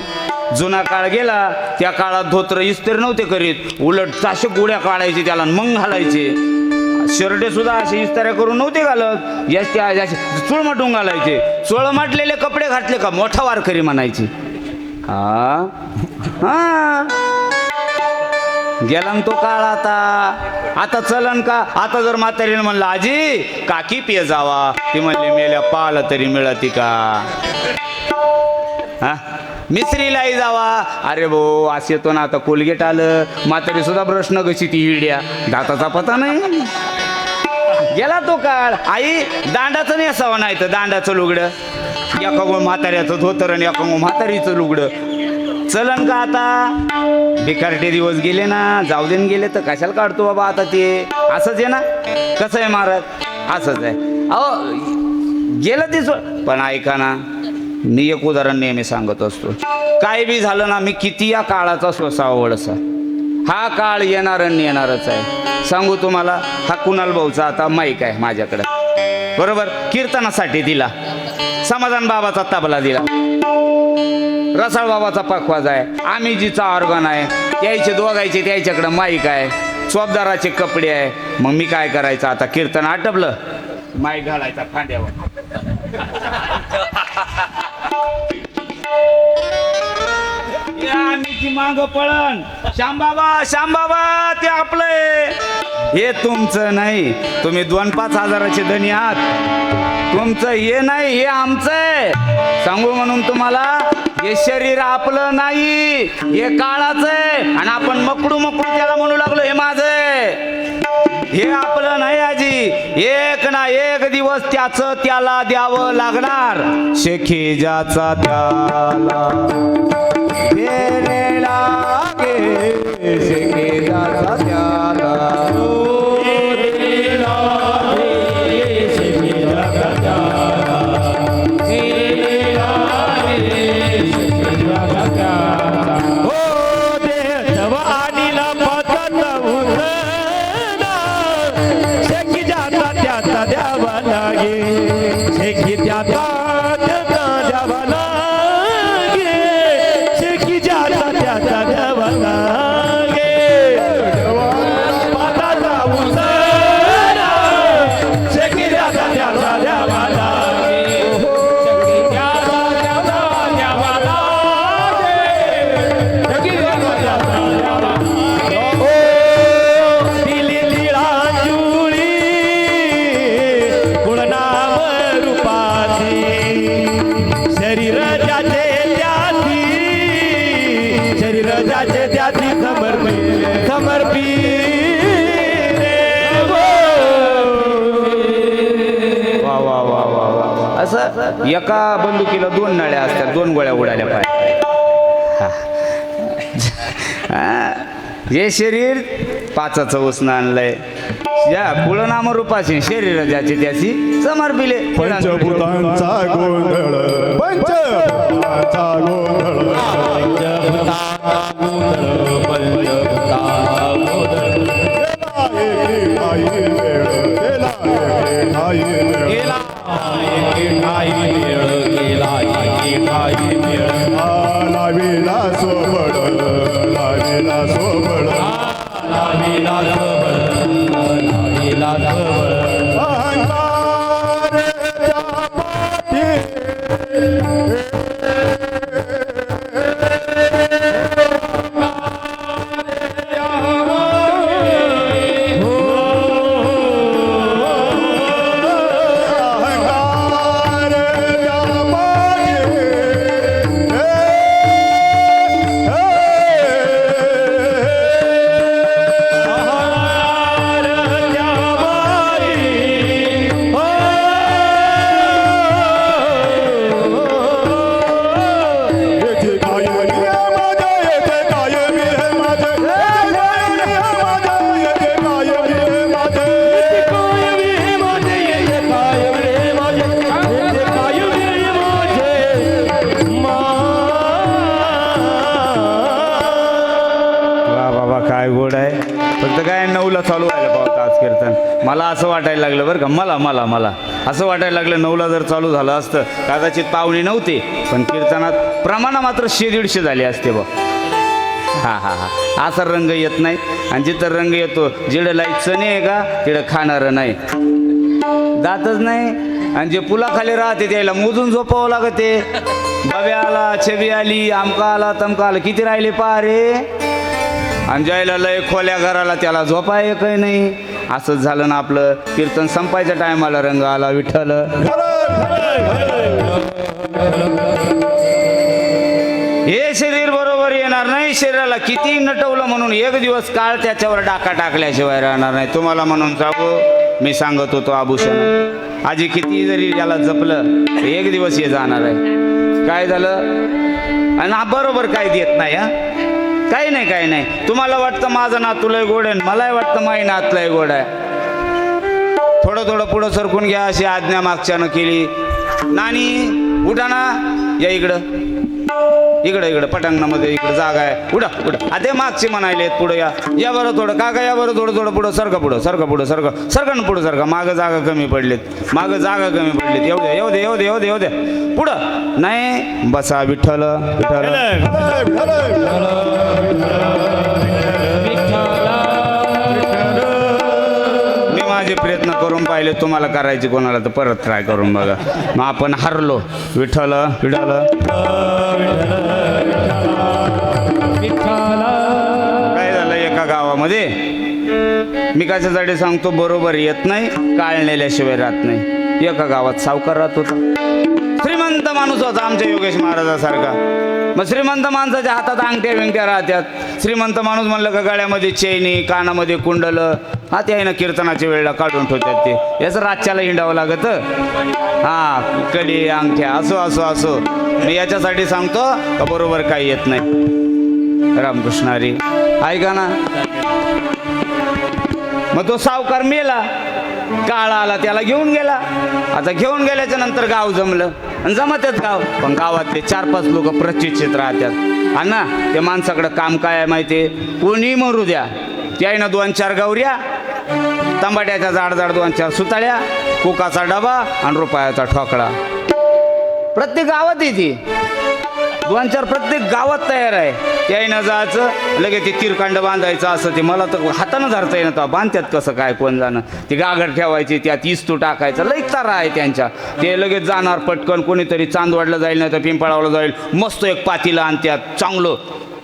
जुना काळ गेला, त्या काळात धोत्र इस्त्री नव्हते करीत, उलट ताशे गोड्या काढायचे त्याला मग घालायचे. शर्टे सुद्धा असे इस्ताऱ्या करून नव्हते घालत, याचे चुळमटून घालायचे. चुळमटलेले कपडे घातले का मोठा वारकरी म्हणायचे. हा हा गेला तो काळ. आता चलन का. आता जर म्हातारीने म्हणलं आजी काकी पिय जावा, ती म्हणली मेल्या पाला तरी मिळती का. हा मिसरीलाही जावा. अरे भाऊ असं येतो ना. आता कोलगेट आलं, म्हातारी सुद्धा प्रश्न कशी ती हिरड्या दाताचा पता नाही. गेला तो काळ. आई दांडाचं नाही असावं, नाही तर दांडाचं लुगडं, एका म्हाताऱ्याचं धोतर आणि एका म्हातारीचं लुगडं. चलन का आता. बेकारटे दिवस गेले ना, जाऊ देन गेले तर कशाला काढतो बाबा आता. ते असंच आहे ना. कसं आहे महाराज, असंच आहे. अहो गेलं ते पण ऐका ना, मी एक उदाहरण नेहमी सांगत असतो. काय बी झालं ना, मी किती या काळाचा स्वसावा वळसा. हा काळ येणार आणि येणारच आहे. सांगू तुम्हाला, हा कुणाल भाऊचा आता माईक आहे माझ्याकडं, बरोबर. कीर्तनासाठी दिला, समाधान बाबाचा तबला दिला, रसाळ बाबाचा पखवाज आहे, आम्ही जीचा ऑर्गन आहे, त्याचे दोघायचे त्याच्याकडं माईक आहे, चोपदाराचे कपडे आहे. मग मी काय करायचं आता. कीर्तन आटपलं, माईक घालायचा खांद्यावर. आम्ही माग पळण. श्यामबाबा ते आपलंय. हे तुमचं नाही. तुम्ही 2-5 हजाराचे धनी आहात. तुमचं हे नाही, हे आमचंय. सांगू म्हणून तुम्हाला, हे शरीर आपलं नाही, हे काळाचं आहे. आणि आपण मकडू त्याला म्हणू लागलो हे माझं. हे आपलं नाही आजी. एक ना एक दिवस त्याला द्यावं लागणार. शेखी ज्याचा त्याला गेलेला गे, शेखी ज्याचा त्याला असं. एका बंदुकीला 2 नळ्या असतात, 2 गोळ्या उडाल्या पाहिजे. हे शरीर 5चं उसनं आणलंय. या कुळनाम रूपाची शरीर ज्याची त्याची समर्पिले. पंचभूतांचा गोंधळ, पंचभूतांचा गोंधळ, लावीला सोबळ, लावीला सोबळ, लावीला सोबळ, लावीला सोबळ. बाबा काय गोड आहे. फक्त काय 9ला चालू व्हायला पाहतं आज कीर्तन. मला असं वाटायला लागलं बरं का, मला असं वाटायला लागलं 9ला जर चालू झालं असतं कदाचित पाहुणे नव्हते, पण कीर्तनात प्रमाण मात्र 100-150 झाले असते बा. हा असा रंग येत नाही. आणि जिथं रंग येतो, जिडं लाईटचं नाही आहे का तिकडं खाणारं नाही, जातच नाही. आणि जे पुलाखाली राहते त्याला मोजून झोपावं लागते. बब्या आला, छबी आली, आमका आला, तमका आला, किती राहिले पहा रे. आणि ज्याला लय खोल्या घराला त्याला झोपाय काही नाही. असंच झालं ना आपलं. कीर्तन संपायच्या टायमाला रंग आला विठ्ठल. हे शरीर बरोबर येणार नाही. शरीराला किती नटवलं म्हणून एक दिवस काळ त्याच्यावर डाका टाकल्याशिवाय राहणार नाही. तुम्हाला म्हणून सांगू, मी सांगत होतो आभूषण आजी किती जरी याला जपलं एक दिवस हे जाणार आहे. काय झालं आणि बरोबर काय देत नाही. काही नाही. तुम्हाला वाटतं माझं नातू लय गोड आहे, मलाही वाटतं माई नात लय गोड आहे. थोडं पुढं सरकून घ्या अशी आज्ञा मागच्यानं केली. नानी उठा ना, या इकडं पटांगणामध्ये इकडं जागा आहे, उडा आता मागचे म्हणायले पुढं या बरं थोडं काका, या बरं थोडं पुढं सरका पुढं सरका पुढं सरका. मागं जागा कमी पडलीत. येऊ दे पुढं नाही. बसा विठ्ठल. मी माझे प्रयत्न करून पाहिले, तुम्हाला करायचे कोणाला तर परत ट्राय करून बघा. मग आपण हरलो. विठ्ठल. काय झालं एका गावामध्ये, मी कशासाठी सांगतो, बरोबर येत नाही, काळलेल्याशिवाय राहत नाही. एका गावात सावकार राहत होता. श्रीमंत माणूस होता आमच्या योगेश महाराजासारखा. मग श्रीमंत माणसाच्या हातात अंगठ्या राहतात. श्रीमंत माणूस म्हणलं का गळ्यामध्ये चैनी, कानामध्ये कुंडल, हा ते आहे ना कीर्तनाच्या वेळेला काढून ठेवतात. ते याचं रातच्याला हिंडावं लागत. कडी अंगठ्या असो. मी याच्यासाठी सांगतो का बरोबर काही येत नाही. रामकृष्ण हरी. ऐका ना, मग तो सावकार मेला. काळ आला, त्याला घेऊन गेला. आता घेऊन गेल्याच्या नंतर गाव जमलं आणि जमतच गाव. पण गावातले 4-5 लोक प्रचित राहतात. आणि ना त्या माणसाकडं काम काय आहे माहिती, कोणी मरू द्या, ते आहे ना 2-4 गौऱ्या, तंबाट्याच्या जाड 2-4 सुताळ्या, कोकाचा डबा आणि रुपयाचा ठोकळा. प्रत्येक गावात येते 2-4 प्रत्येक गावात तयार आहे. त्याईनं जायचं, लगेच ते तिरकांड बांधायचं असं. ते मला तर हातानं धरता येणं, तर बांधतात कसं काय कोण जाणं. ती गागर ठेवायची, त्यात इस्तू टाकायचं, लई तारा आहे त्यांच्या. ते लगेच जाणार पटकन. कोणीतरी चांदवडला जाईल नाही तर पिंपळावला जाईल. मस्त एक पातीला आणत्यात चांगलं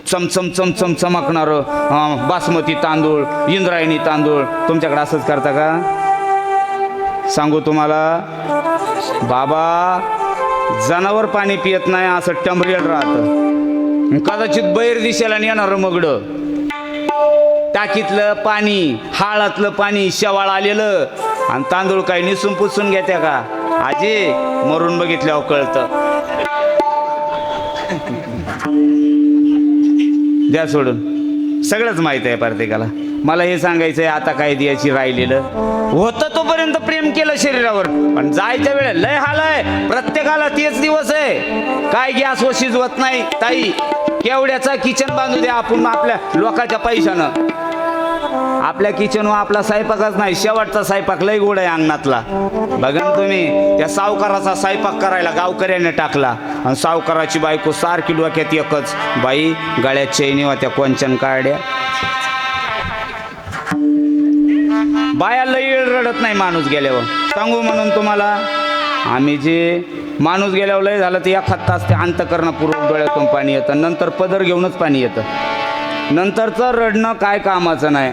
चमचम चमकणारं बासमती तांदूळ, इंद्रायणी तांदूळ. तुमच्याकडे असंच करता का सांगू तुम्हाला. बाबा जनावर पाणी पियत नाही असं टमरेल राहतं. कदाचित बैर दिशेला येणार मगडं. टाकीतलं पाणी, हाळातलं पाणी शेवाळ आलेलं, आणि तांदूळ काही निसून पुसून घेत्या का आजी. मरून बघितल्यावर कळतं. द्या सोडून, सगळंच माहित आहे प्रत्येकाला. मला हे सांगायचंय, आता काय द्यायची राहिलेलं होतं तोपर्यंत प्रेम केलं शरीरावर, पण जायच्या वेळेला लय हाल आहे. प्रत्येकाला तेच दिवस आहे. काय गॅस व शिजवत नाही ताई, केवड्याचा किचन बांधू द्या आपण आपल्या लोकांच्या पैशानं. आपल्या किचनवर आपला स्वयंपाकच नाही, शेवटचा स्वयंपाक लय गोड आहे अंगणातला. बघा ना तुम्ही, त्या सावकाराचा स्वयंपाक करायला गावकऱ्याने टाकला, आणि सावकाराची बायको सारखी डोक्यात एकच, बाई गळ्यात चैनी होत्या कोणचन काढ्या. बाया लई रडत नाही माणूस गेल्यावर. सांगू म्हणून तुम्हाला, आम्ही जे माणूस गेल्यावर लय झालं तर 1 तास ते अंतःकरणपूर्वक डोळ्यातून पाणी येतं, नंतर पदर घेऊनच पाणी येतं. नंतरचं रडणं काय कामाचं नाही.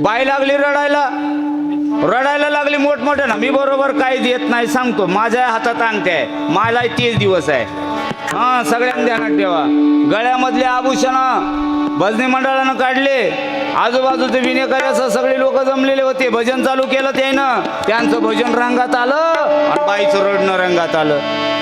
बाई लागली रडायला लागली मोठमोठ्या ना. मी बरोबर काही देत नाही सांगतो, माझ्या हातात अंगठ्या आहे, मला 30 दिवस आहे. सगळ्यांना ध्यानात ठेवा. गळ्यामधले आभूषण भजनी मंडळानं काढले, आजूबाजूचे विनेकऱ्यासह सगळे लोक जमलेले होते. भजन चालू केलं त्यानं, त्यांचं भजन रंगात आलं आणि बाईचं रडणं रंगात आलं.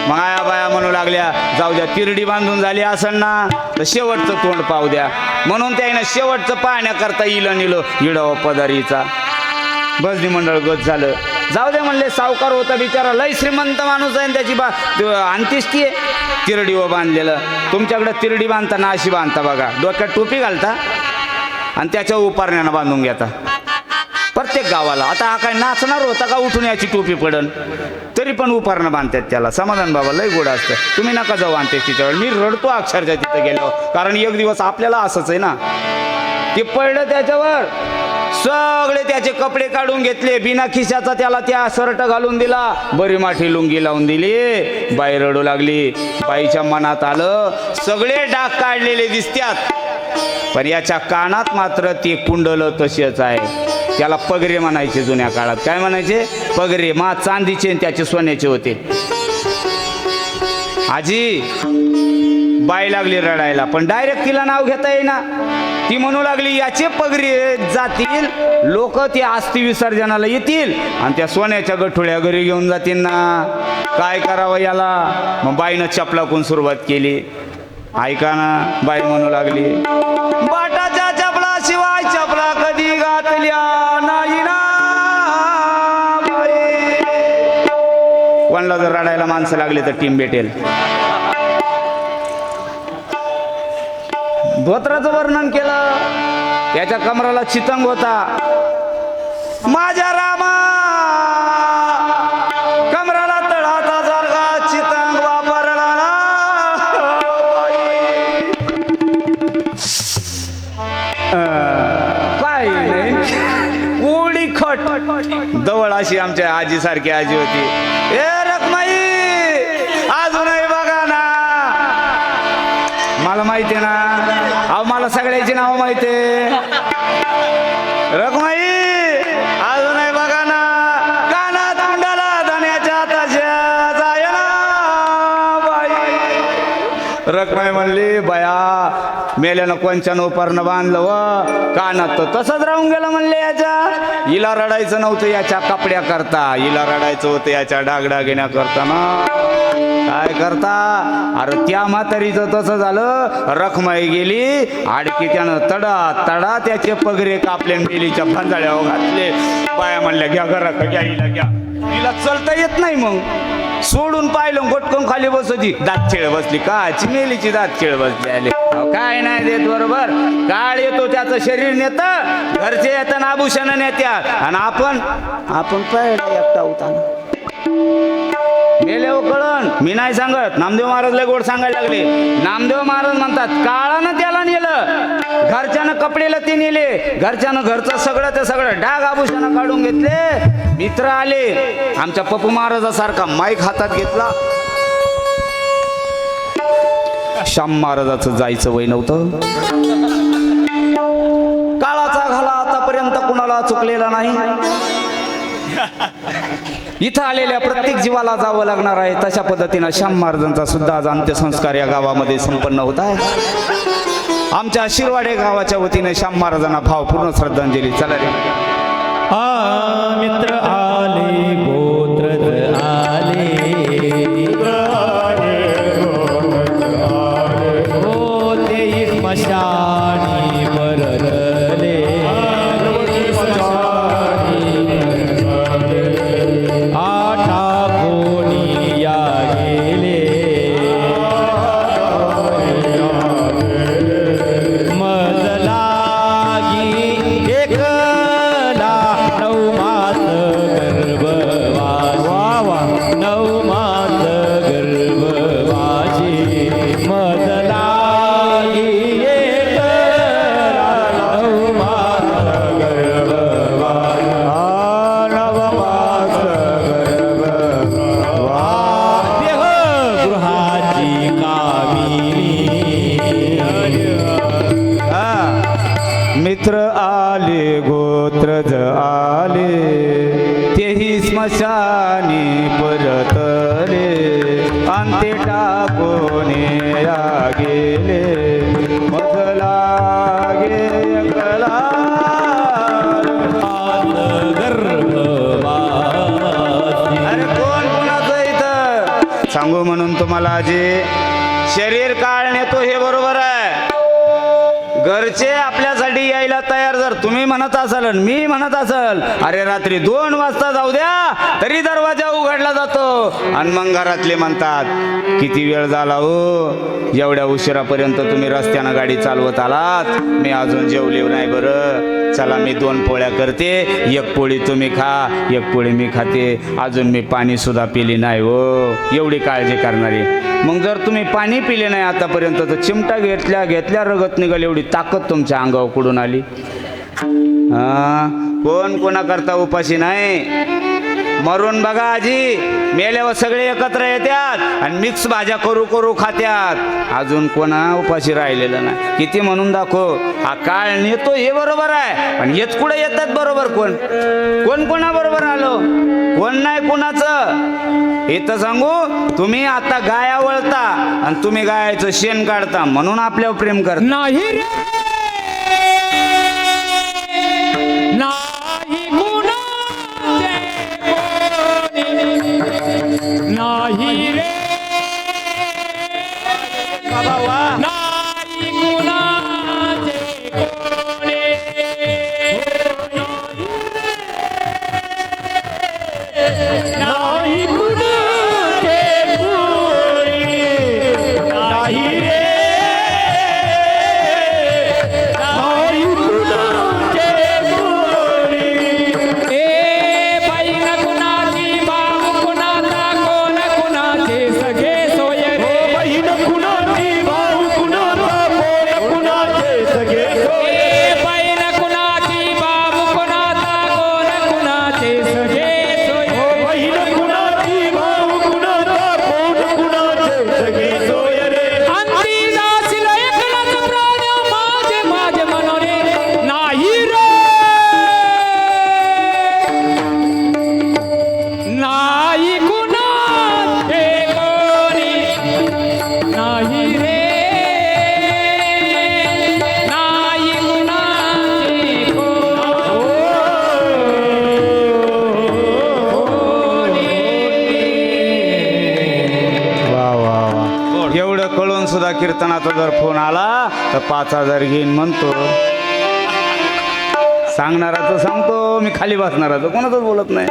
मग आया बाया म्हणू लागल्या, जाऊ द्या, तिरडी बांधून झाली असेल ना तर शेवटचं तोंड पाहू द्या. म्हणून त्यानं शेवटचं पाहण्याकरता इलं इडव पदारीचा. भजनी मंडळ गत झालं. जाऊ दे म्हणले, सावकार होता बिचारा, लय श्रीमंत माणूस आहे, त्याची अंत्येष्टी आहे. तिरडीवर बांधलेलं. तुमच्याकडे तिरडी बांधताना अशी बांधता बघा, डोक्यात टोपी घालता. आणि त्याच्या उपारण्यानं बांधून घेता प्रत्येक गावाला. आता हा काय नाचणार होता का उठून याची टोपी पडन, तरी पण उपारणं बांधतात त्याला. समाधान बाबा लय गोड असतं. तुम्ही नका जाऊ आणते तिच्यावर, मी रडतो अक्षरशः तिथं गेल्यावर. कारण एक दिवस आपल्याला असंच आहे ना, ते पडलं त्याच्यावर, सगळे त्याचे कपडे काढून घेतले, बिना खिशाचा त्याला त्या शर्ट घालून दिला, बरी माठी लुंगी लावून दिली. बाई रडू लागली. बाईच्या मनात आलं सगळे डाग काढलेले दिसत्यात, पण याच्या कानात मात्र ते कुंडल तसेच आहे. त्याला पगरे म्हणायचे जुन्या काळात. काय म्हणायचे? पगरे. मा चांदीचे आणि त्याचे सोन्याचे होते. आजी बाई लागली रडायला, पण डायरेक्ट तिला नाव घेता येईना. ती म्हणू लागली याचे पगरे जातील, लोक ते अस्थि विसर्जनाला येतील आणि त्या सोन्याच्या गठुळ्या घरी घेऊन जातील ना. काय करावं याला? मग बाईनं चपलाकून सुरुवात केली. ऐका ना, बाई म्हणू लागली बाटाच्या चपलाशिवाय चपला कधी घातल्या नाही ना बाई. कोणाला जर रडायला माणसं लागली तर टीम भेटेल. धोत्राचं वर्णन केलं. त्याच्या कमराला चितंग होता. माझ्या रामा कमराला तळाचा सारखा चितंग वापरला ना. काय नाही, उडी खट दवळ अशी आमच्या आजी सारखी आजी होती. ए रखमाई अजूनही बघा ना. मला माहिती आहे ना, अहो मला सगळ्याची नावं माहिती आहे. रखमाई अजूनही बघा ना, कानात कुंडाला धण्याच्या तशा जाय ना बाई. रखमाई म्हणली बया मेल्यानं कोणच्यानं उपारणं बांधलं व कानात तर तसंच राहून गेलं म्हणले. याच्या हिला रडायचं नव्हतं याच्या कपड्या करता, हिला रडायचं होतं याच्या डागडागिन्या करता ना. काय करता? अरे त्या म्हातारीचं तसं झालं. रखमाई गेली आडकी, त्यानं तडा तडा त्याचे पगरे कापले, मेलीच्या फंजाळ्यावर घातले. बाया म्हणल्या घ्या घरा घ्या, हिला घ्या. हिला चलता येत नाही. मग सोडून पाहिलं, गोटकन खाली बसवती, दात खेळ बसली. काची मेलीची दात खेळ बसली. आले काय नाही देत बरोबर. काळ येतो त्याचं शरीर नेत, घरचे येतं आभूषण नेत्या, आणि आपण पाहिला एकटा होता गेले हो कळण. मी नाही सांगत, नामदेव महाराज लय गोड सांगायला लागले. नामदेव महाराज म्हणतात काळानं त्याला नेलं, घरच्यानं कपडेला ते नेले, घरच्यानं घरचं सगळं ते सगळं डाग आभूषण काढून घेतले. मित्र आले, आमच्या पप्पू महाराजासारखा माईक हातात घेतला. श्याम महाराजाचं जायचं वय नव्हतं. काळाचा घाला आतापर्यंत कुणाला चुकलेला नाही. इथं आलेल्या प्रत्येक जीवाला जावं लागणार आहे. तशा पद्धतीनं श्याम महाराजांचा सुद्धा आज अंत्यसंस्कार या गावामध्ये संपन्न होत आहे. आमच्या शिरवाडे गावाच्या वतीने श्याम महाराजांना भावपूर्ण श्रद्धांजली. चला रे मित्र आले गोत्र आले, हो ते स्मशानी मरले. आठा कोणी या गेले, मजलागी एकला नऊ मास गर्भवासी, नऊ मास गर्भवासी. मजलागी एकला नऊ मास गर्भवासी, नव मास गर्भवासी. गृहाची कामिनी, मित्र आले गोत्रज आले, तेही स्मशानी परतले. अंते टाकोने या गेले, मजला गे कला गर्भवासी. अरे कोण कोणाचं इथं सांगू म्हणून तुम्हाला जे शरीर काळ नेतो हे बरोबर आहे. घरचे आपल्यासाठी यायला तयार. जर तुम्ही म्हणत असाल आणि मी म्हणत असाल, अरे रात्री 2 वाजता जाऊ द्या, तरी दरवाजा उघडला जातो. आणि मग घरातले म्हणतात किती वेळ झाला हो, एवढ्या उशिरापर्यंत तुम्ही रस्त्यानं गाडी चालवत आलात, मी अजून जेवले नाही. बरं चला मी 2 पोळ्या करते, 1 पोळी तुम्ही खा, 1 पोळी मी खाते. अजून मी पाणी सुद्धा पिली नाही हो. एवढी काळजी करणारी. मग जर तुम्ही पाणी पिले नाही आतापर्यंत तर चिमटा घेतल्या रगत निघाल एवढी ताकद तुमच्या अंगावर कुठून आली? कोण कोणाकरता उपाशी नाही. मरून बघा आजी, मेल्यावर सगळे एकत्र येतात आणि मिक्स भाज्या करू करू खात्यात. अजून कोणा उपाशी राहिलेलं नाही. किती म्हणून दाखव, हा काळ नेतो हे बरोबर आहे, पण येत कुठे येतात बरोबर कोण कोणाबरोबर आलो, कोण नाही कोणाचं. इथं सांगू, तुम्ही आता गाया वळता आणि तुम्ही गायाचं शेण काढता म्हणून आपल्यावर प्रेम करता. नाही रे, नाही कुणाचे कोणी, नाही रे बाबा वा. नाही कुणाचे कोणी, नाही कुणाचे कोणी, नाही रे, नाही कुणाचे कोणी. ए बाई न कुणाची, बाबू कुणाचा, कोण कुणाचे सगळे सोय रे. बहीण कुणाची, भाऊ कुणाचा, कोण कुणाचे सगळे सोय. ए बाई न कुणाची, बाबू कुणाचा, कोण कुणाचे सगळे सोय. बहीण कुणाची, भाऊ कुणाचा, कोण कुणाचे सगळे सोय रे. अंती जाशील एकलाच प्राण माझे माझे मनोरे, नाही रे, नाही कुणाचे कोणी, नाही रे, नाही कुणाचे वा वा वा. एवढं कळून सुद्धा कीर्तनाचा जर फोन आला तर 5000 घेईन म्हणतो. सांगणारा तर सांगतो, मी खाली बसणारा तर कोणाचंच बोलत नाही.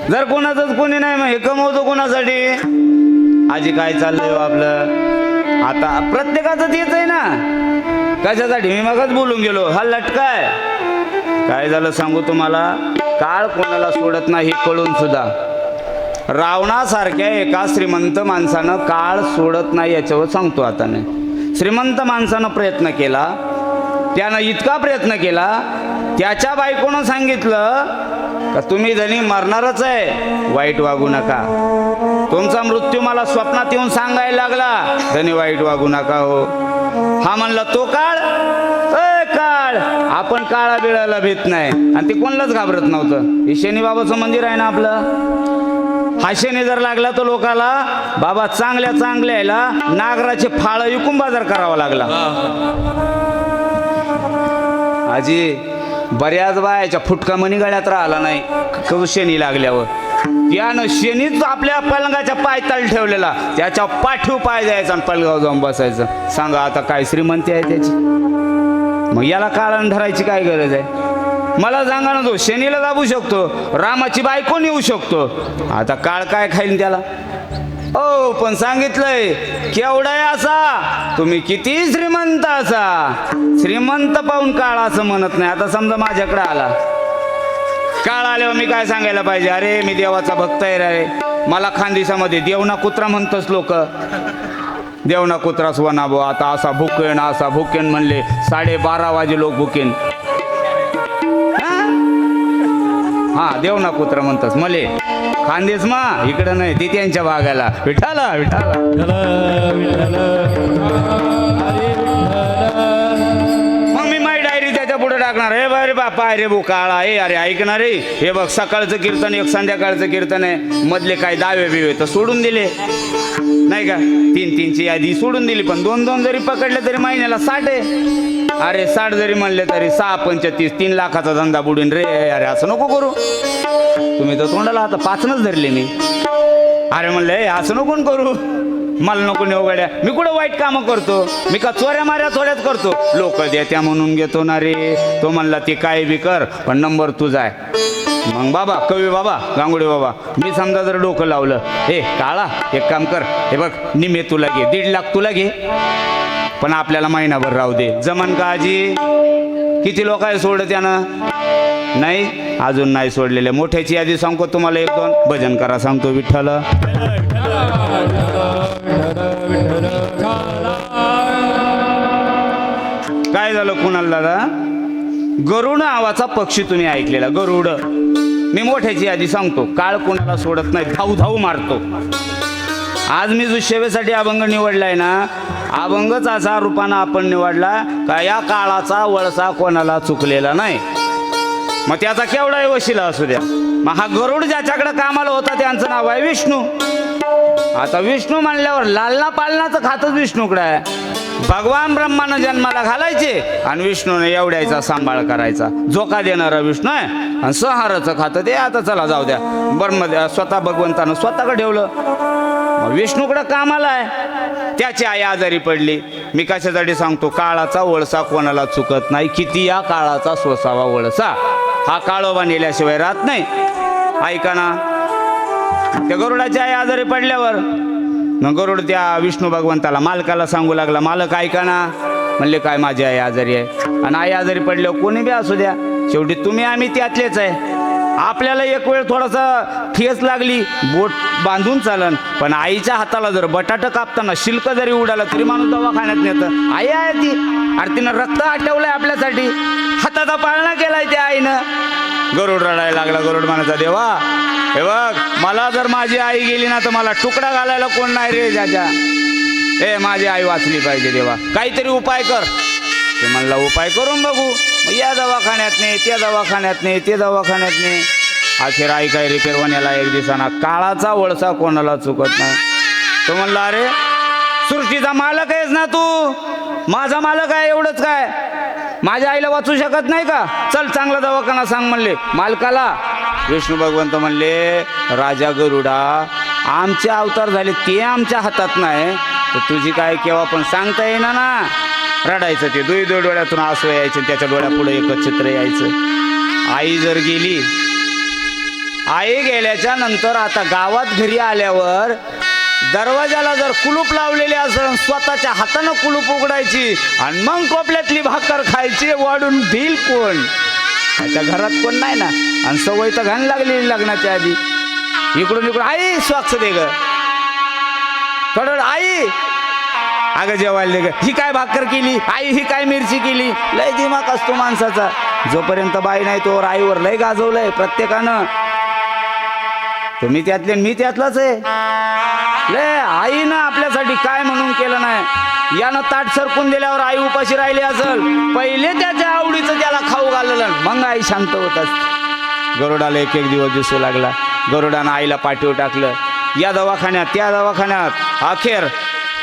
जर कोणाचंच कोणी नाही मग हे कमवतो कोणासाठी? आजी काय चाललंय हो आपलं? आता प्रत्येकाचं तेच आहे ना. कशासाठी? मी मगच बोलून गेलो, हा लटकाय. काय झालं सांगू तुम्हाला, काळ कोणाला सोडत नाही कळून सुद्धा. रावणासारख्या एका श्रीमंत माणसानं काळ सोडत नाही याच्यावर सांगतो. आता नाही, श्रीमंत माणसानं प्रयत्न केला, त्यानं इतका प्रयत्न केला, त्याच्या बायकोनं सांगितलं का तुम्ही जणी मरणारच आहे, वाईट वागू नका. तुमचा मृत्यू मला स्वप्नात येऊन सांगायला लागला, जणी वाईट वागू नका हो. हा म्हणला तो काळ, काळ. आपण काळा बिळाला भीत नाही आणि ते कोणालाच घाबरत नव्हतं. हे शनी बाबाचं मंदिर आहे ना आपलं. हा शनी जर लागला तर लोकाला बाबा चांगल्या यायला नागराचे फाळ विकून बाजार करावा लागला. आजी बऱ्याच बायाच्या फुटका मणी गळ्यात राहिला नाही कधी शनी लागल्यावर. त्यानं शनीच आपल्या पलंगाच्या पायताल ठेवलेला, त्याच्या पाठीव पाय द्यायचा आणि पलगाव जाऊन बसायचं. सांगा आता काय श्रीमंती आहे त्याची? मग याला काळण धरायची काय गरज आहे? मला सांगा ना, तो शनीला दाबू शकतो, रामाची बायको नेऊ शकतो, आता काळ काय खाईल त्याला? ओ पण सांगितलंय केवढाय असा, तुम्ही किती श्रीमंत असा, श्रीमंत पाहून काळ असं म्हणत नाही. आता समजा माझ्याकडे आला, काळ आल्यावर मी काय सांगायला पाहिजे? अरे मी देवाचा भक्त आहे रे. मला खानदेशामध्ये देवना कुत्रा म्हणतच लोक. देवना कुत्रास वनाबो, आता असा भुकेन म्हणले 12:30 वाजे लोक भुकेन. हा देवना कुत्रा म्हणतस मले खानदेश मा, इकडं नाही, ते त्यांच्या भागाला. विठाला मग मी माझी डायरी त्याच्या पुढे टाकणार. हे बारे बापा, अरे भो काळा, अरे ऐकणार रे, हे बघ सकाळचं कीर्तन एक संध्याकाळचं कीर्तन आहे, मधले काय दावे बिवे तर सोडून दिले नाही का? 3-3ची यादी सोडून दिली, पण 2-2 जरी पकडले तरी महिन्याला 60 आहे. अरे 60 जरी म्हणले तरी 6-35 3 लाखाचा धंदा बुडून रे. अरे असं नको करू. तुम्ही तर तोंडाला आता 5नच धरले मी. अरे म्हणले असं नको करू, मला नको नेऊ गड्या, मी कुठं वाईट कामं करतो, मी का चोऱ्या माऱ्या थोड्यात करतो, लोक देत्या म्हणून घेतो ना रे. तो म्हणला ते काय बी कर पण नंबर तुझा आहे. मग बाबा कवी बाबा गांगुडे बाबा, मी समजा जर डोकं लावलं, हे काळा एक काम कर, हे बघ निमे तुला घे, 1.5 लाख तुला घे, पण आपल्याला महिनाभर राहू दे, जमन का आजी? किती लोक आहे सोडलं त्यानं? नाही, अजून नाही सोडलेले. मोठ्याची यादी सांगतो तुम्हाला, 1-2 भजन करा सांगतो. विठ्ठल काय झालं कुणाला दादा? गरुड नावाचा पक्षी तुम्ही ऐकलेला, गरुड. मी मोठ्याची यादी सांगतो, काळ कोणाला सोडत नाही, धाऊ धाऊ मारतो. आज मी जो सेवेसाठी अभंग निवडलाय ना, अभंगच असा रूपानं आपण निवडला का या काळाचा वळसा कोणाला चुकलेला नाही. मग त्याचा केवढाही वशिला असू द्या. मग हा गरुड ज्याच्याकडे कामाला होता त्यांचं नाव आहे विष्णू. आता विष्णू म्हणल्यावर लालना पालनाचं खातच विष्णूकडे आहे. भगवान ब्रह्मानं जन्माला घालायचे आणि विष्णूने एवढ्याचा सांभाळ करायचा. झोका देणारा विष्णू आहे आणि संहाराचं खातं ते आता चला जाऊ द्या बरं, स्वतः भगवंतानं स्वतःकडे ठेवलं. मग विष्णूकडे कामाला आहे. त्याची आई आजारी पडली. मी कशासाठी सांगतो, काळाचा वळसा कोणाला चुकत नाही, किती या काळाचा सोसावा वळसा, हा काळोबा नेल्याशिवाय राहत नाही. ऐका ना, त्या गरुडाची आई आजारी पडल्यावर मग गरुड त्या विष्णू भगवंताला मालकाला सांगू लागला, मालक ऐका ना. म्हणले काय, माझी आई आजारी आहे. आणि आई आजारी पडल्यावर कोणी बी असू द्या, शेवटी तुम्ही आम्ही त्यातलेच आहे. आपल्याला एक वेळ थोडासा ठेस लागली, बोट बांधून चालन, पण आईच्या हाताला जर बटाटा कापताना शिल्क जरी उडाला तरी माणूस दवाखान्यात नेतं. आई आहे ती, अरे तिनं रक्त आटवलंय आपल्यासाठी, हाताचा पाळणा केलाय त्या आईनं. गरुड रडायला लागला. गरुड म्हणायचा, देवा हे बघ, मला जर माझी आई गेली ना तर मला तुकडा घालायला कोण नाही रे जाजा. ए माझी आई वाचली पाहिजे देवा, काहीतरी उपाय कर. ते म्हणला उपाय करून बघू. या दवाखान्यात नाही, त्या दवाखान्यात नाही, ते दवाखान्यात नाही. अखेर आई काय रिपेअर होण्याला एक दिवसाना. काळाचा वळसा कोणाला चुकत नाही. तो म्हणला, अरे सृष्टीचा मालक आहेस ना तू, माझा मालक आहे एवढंच काय, माझ्या आईला वाचू शकत नाही का? चल चांगला दवाखाना सांग म्हणले मालकाला. विष्णू भगवंत म्हणले, राजा गरुडा, आमचे अवतार झाले ते आमच्या हातात नाही, तर तुझी काय केव्हा पण सांगता येईना ना. रडायचं ते, दुई डोळ्यातून आसू यायचे, त्याच्या डोळ्यापुढे एकच चित्र यायचं. आई जर गेली, आई गेल्याच्या नंतर आता गावात घरी आल्यावर दरवाजाला जर कुलूप लावलेले असेल, स्वतःच्या हातानं कुलूप उघडायची आणि मग टोपल्यातली भाकर खायची. वाढून देईल कोण? त्याच्या घरात कोण नाही ना. आणि सवय तर घाण लागलेली लग्नाच्या आधी. इकडून इकडून आई स्वाक्ष दे ग, थोडं आई अगं जेवायला दे ग, ही काय भाकर केली आई, ही काय मिरची केली. लय दिमाग असतो माणसाचा. जोपर्यंत बाई नाही तोवर आईवर लय गाजवलंय प्रत्येकानं. तुम्ही त्यातले मी त्यातलाच आहे. लय आईनं आपल्यासाठी काय म्हणून केलं नाही. यानं ताट सरकून दिल्यावर आई उपाशी राहिली असेल, पहिले त्याच्या आवडीचं त्याला खाऊ घाललं, मग आई शांत होत असते. गरुडाला एक दिवस दिसू लागला. गरुडानं आईला पाठीवर टाकलं, या दवाखान्यात त्या दवाखान्यात. अखेर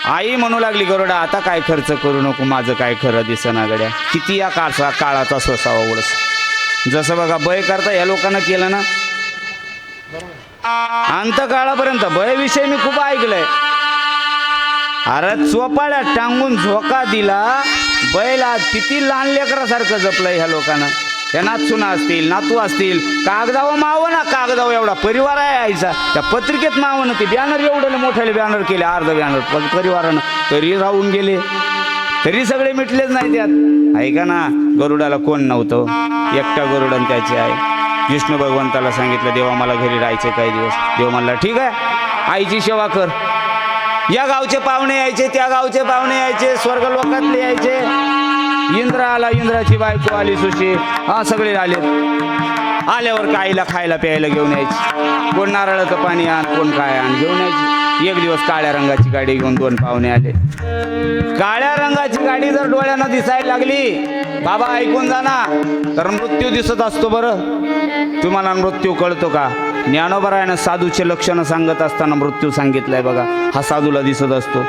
आई म्हणू लागली, गरुडा आता काय खर्च करू नको, माझं काय खरं दिसेना गड्या. किती या काळाचा सोसावा वळस. जसं बघा बय करता या लोकांना केलं ना, अंतकाळापर्यंत बयविषयी मी खूप ऐकलंय. अरे चोपाळ्यात टांगून झोका दिला बैला, किती लहान लेकरासारखं जपलंय ह्या लोकांना. त्या नातसुना असतील, नातू असतील, कागदावं मावं ना, कागदावं एवढा परिवार आहे आईचा. त्या पत्रिकेत मावं ना, ते बॅनर एवढं मोठ्याले बॅनर केले, अर्ध बॅनर परिवारानं, तरी राहून गेले, तरी सगळे मिटलेच नाही त्यात. ऐका ना, गरुडाला कोण नव्हतं, एकटा गरुडन त्याची आहे. विष्णू भगवंताला सांगितलं, देवा मला घरी राहायचे काही दिवस. देव म्हणला ठीक आहे, आईची सेवा कर. या गावचे पाहुणे यायचे, त्या गावचे पाहुणे यायचे, स्वर्ग लोकातले यायचे. इंद्र आला, इंद्राची बायको आली सुशी, हा सगळे आले. आल्यावर आईला खायला प्यायला घेऊन यायची. कोण नारळाचं पाणी आण, कोण काय आण घेऊन यायची. एक दिवस काळ्या रंगाची गाडी घेऊन 2 पाहुणे आले. काळ्या रंगाची गाडी जर डोळ्यांना दिसायला लागली, बाबा ऐकून जा ना, तर मृत्यू दिसत असतो. बरं तुम्हाला मृत्यू कळतो का? ज्ञानोबरायानं साधूचे लक्षणं सांगत असताना मृत्यू सांगितलंय बघा. हा साधूला दिसत असतो,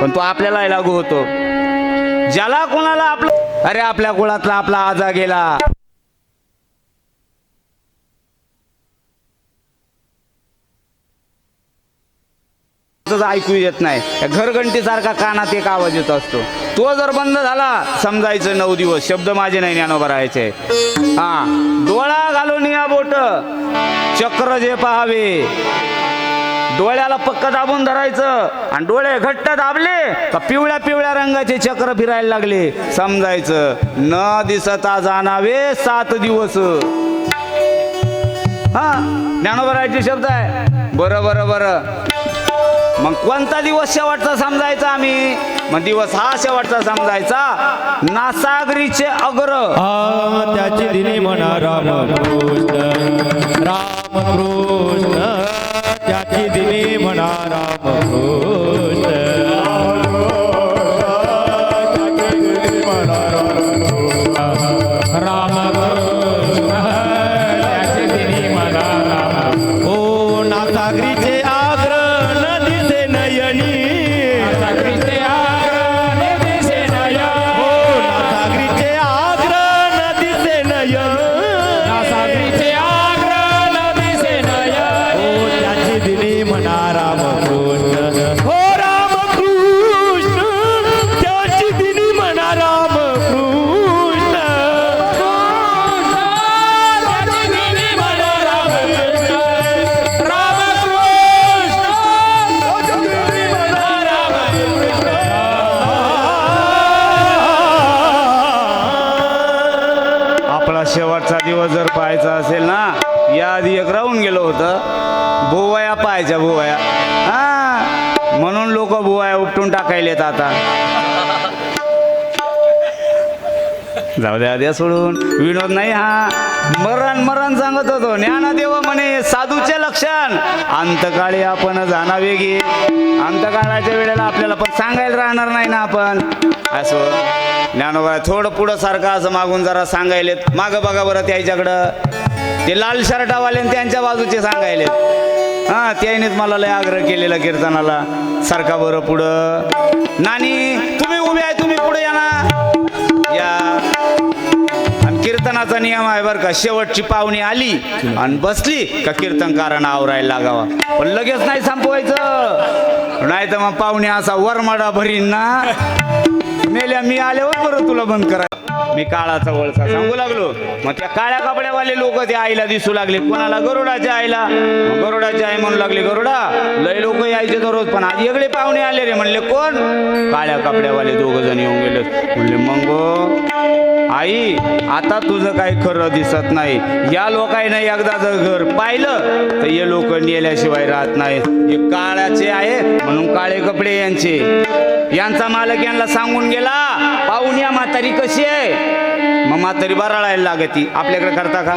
पण तो आपल्याला लागू होतो. ज्याला कोणाला आपलं, अरे आपल्या कुळातला आपला आजा गेला, माणसाचं ऐकू येत नाही. त्या घरघंटीसारखा कानात एक आवाज येत असतो. तो जर बंद झाला समजायचं 9 दिवस शब्द माझे नाही ज्ञानोबा राहायचे. हा, डोळा घालून या बोट चक्र जे पाहावे, डोळ्याला पक्क दाबून धरायचं आणि डोळे घट्ट दाबले का पिवळ्या पिवळ्या रंगाचे चक्र फिरायला लागले समजायचं न दिसता जाणावे 7 दिवस. हा, ज्ञानोबराचे शब्द आहे. बरं बरं बरं, मग कोणता दिवस शेवटचा समजायचा आम्ही? मग दिवस हा शेवटचा समजायचा. नासागरीचे अग्र त्याची दिनी म्हणा रामकृष्ण रामकृष्ण, त्याची दिनी म्हणा रामकृष्ण रामकृष्ण, त्याची दिनी म्हणा राम. ओ नासागरीचे आग्र न दिसे नयनी, नासागरीचे आग्र न दिसे नयन, ओ नासागरीचे आग्र न दिसे नयन, नासागरीचे आग्र न दिसे नयन, ओ त्याची दिनी म्हणा रामकृष्ण, हो रामकृष्ण, त्याची दिनी म्हणा रामकृष्ण, त्याची दिनी म्हणा रामकृष्ण, रामकृष्ण, त्याची दिनी म्हणा रामकृष्ण. आपला शेवटचा दिवस जर पाहायचा असेल ना, या आधी एक राहून गेलो होतं, भुवया पाहायच्या भुवया. हा, म्हणून लोक भुवया उपटून टाकायलेत आता. जाऊ द्या द्या सोडून, विनोद नाही हा. मरण मरण सांगत होतो. ज्ञानदेव म्हणे साधूचे लक्षण अंतकाळी आपण जाणावे गे. अंतकाळाच्या वेळेला आपल्याला पण सांगायला राहणार नाही ना आपण. असं ज्ञानोबा थोडं पुढं सारखं असं मागून जरा सांगायलेत. मागं बघा बरं त्याच्याकडं, ते लाल शर्टावाले त्यांच्या बाजूचे सांगायलेत. हा, त्यानेच मला लय आग्रह केलेला कीर्तनाला, सारखा बरं पुढं. नानी तुम्ही उभे आहे, तुम्ही पुढे या ना, या. आणि कीर्तनाचा नियम आहे बरं का, शेवटची पाहुणी आली आणि बसली का कीर्तनकारांना आवरायला लागावा. पण लगेच नाही संपवायचं, नाही तर मग पाहुणे असा वरमाडा भरीन ना. मेल्या मी आल्यावर बरं तुला बंद करा. मी काळाचा वळसा सांगू लागलो. मग त्या काळ्या कपड्यावाले लोक त्या आईला दिसू लागले. कोणाला? गरुडाच्या आईला. गरुडाची आई म्हणू लागली, गरुडा लय लोक यायचे दररोज, पण आज वेगळे पाहुणे आले रे. म्हणले कोण? काळ्या कपड्यावाले 2 जण येऊन गेले. म्हणले मग आई आता तुझं काही खरं दिसत नाही. या लोकांना एकदा जर घर पाहिलं तर हे लोक नेल्याशिवाय राहत नाही. हे काळाचे आहे म्हणून काळे कपडे यांचे. यांचा मालक यांना सांगून गेला, पाहुण्या म्हातारी कशी आहे? मग म्हातारी बराळायला लागती. आपल्याकडे करता का?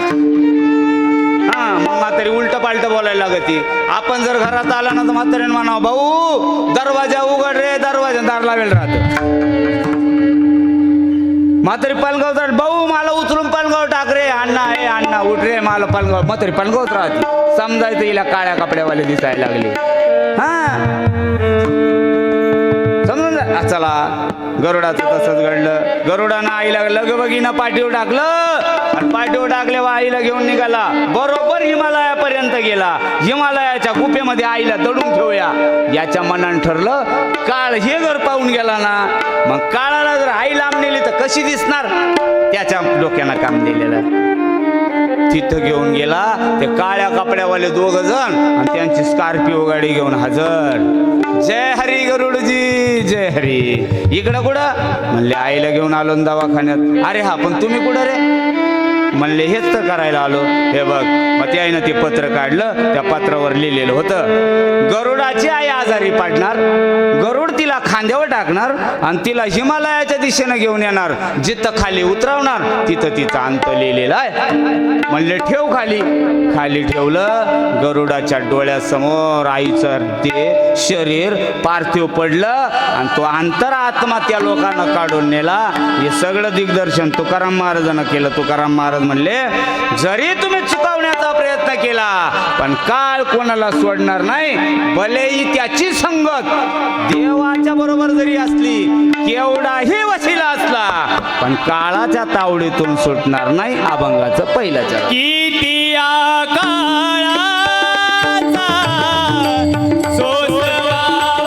हा, मग म्हातारी उलट पालट बोलायला लागती. आपण जर घरात आला ना तर म्हातारीने म्हणावं, भाऊ दरवाजा उघड रे, दरवाजा दार लावेल राहत. म्हातारी पालगाव, भाऊ मला उचलून पालगाव टाक रे. अण्णा हे अण्णा उठ रे, मला पालगाव. म्हातारी पालगावत राहते. समजायचं हिला काळ्या कपड्यावाले दिसायला लागले. हा, समजून जा. चला, गरुडाचं तसंच घडलं. गरुडानं आईला लगबगीनं पाठीवर टाकलं आणि पाठीवर टाकल्यावर आईला घेऊन निघाला. बरोबर हिमालयापर्यंत गेला. हिमालयाच्या गुफेमध्ये आईला दडून ठेवूया याच्या मनानं ठरलं. काळ हे घर पाहून गेला ना, मग काळाला जर आई लांब नेली तर कशी दिसणार? त्याच्या डोक्यानं काम दिलेलं. तिथं घेऊन गेला. ते काळ्या कपड्यावाले 2 जण आणि त्यांची स्कॉर्पिओ गाडी घेऊन हजर. जय हरी गरुडजी, जय हरी. इकडं कुठं? म्हणले आईला घेऊन आलो दवाखान्यात. अरे हा, पण तुम्ही कुठं रे? म्हणले हेच तर करायला आलो. हे बघ. मग ते आईनं ते पत्र काढलं. त्या पत्रावर लिहिलेलं होतं, गरुडाची आई आजारी पडणार, गरुड तिला खांद्यावर टाकणार आणि तिला हिमालयाच्या दिशेनं घेऊन येणार. जिथं खाली उतरवणार तिथं तिचा अंत लिहिलेला आहे. म्हणले ठेव खाली. खाली ठेवलं. गरुडाच्या डोळ्यासमोर आईचं ते शरीर पार्थिव पडलं आणि तो अंतरात्मा त्या लोकांना काढून नेला. हे सगळं दिग्दर्शन तुकाराम महाराजांना केलं. तुकाराम महाराज म्हणले, जरी तुम्ही चुकवण्याचा प्रयत्न केला पण काळ कोणाला सोडणार नाही. भलेही त्याची संगत देवाच्या बरोबर जरी असली, केवढाही वशिला असला, पण काळाच्या तावडीतून सुटणार नाही. अभंगाचं पहिलं चरण. किती काळाचा सोसवा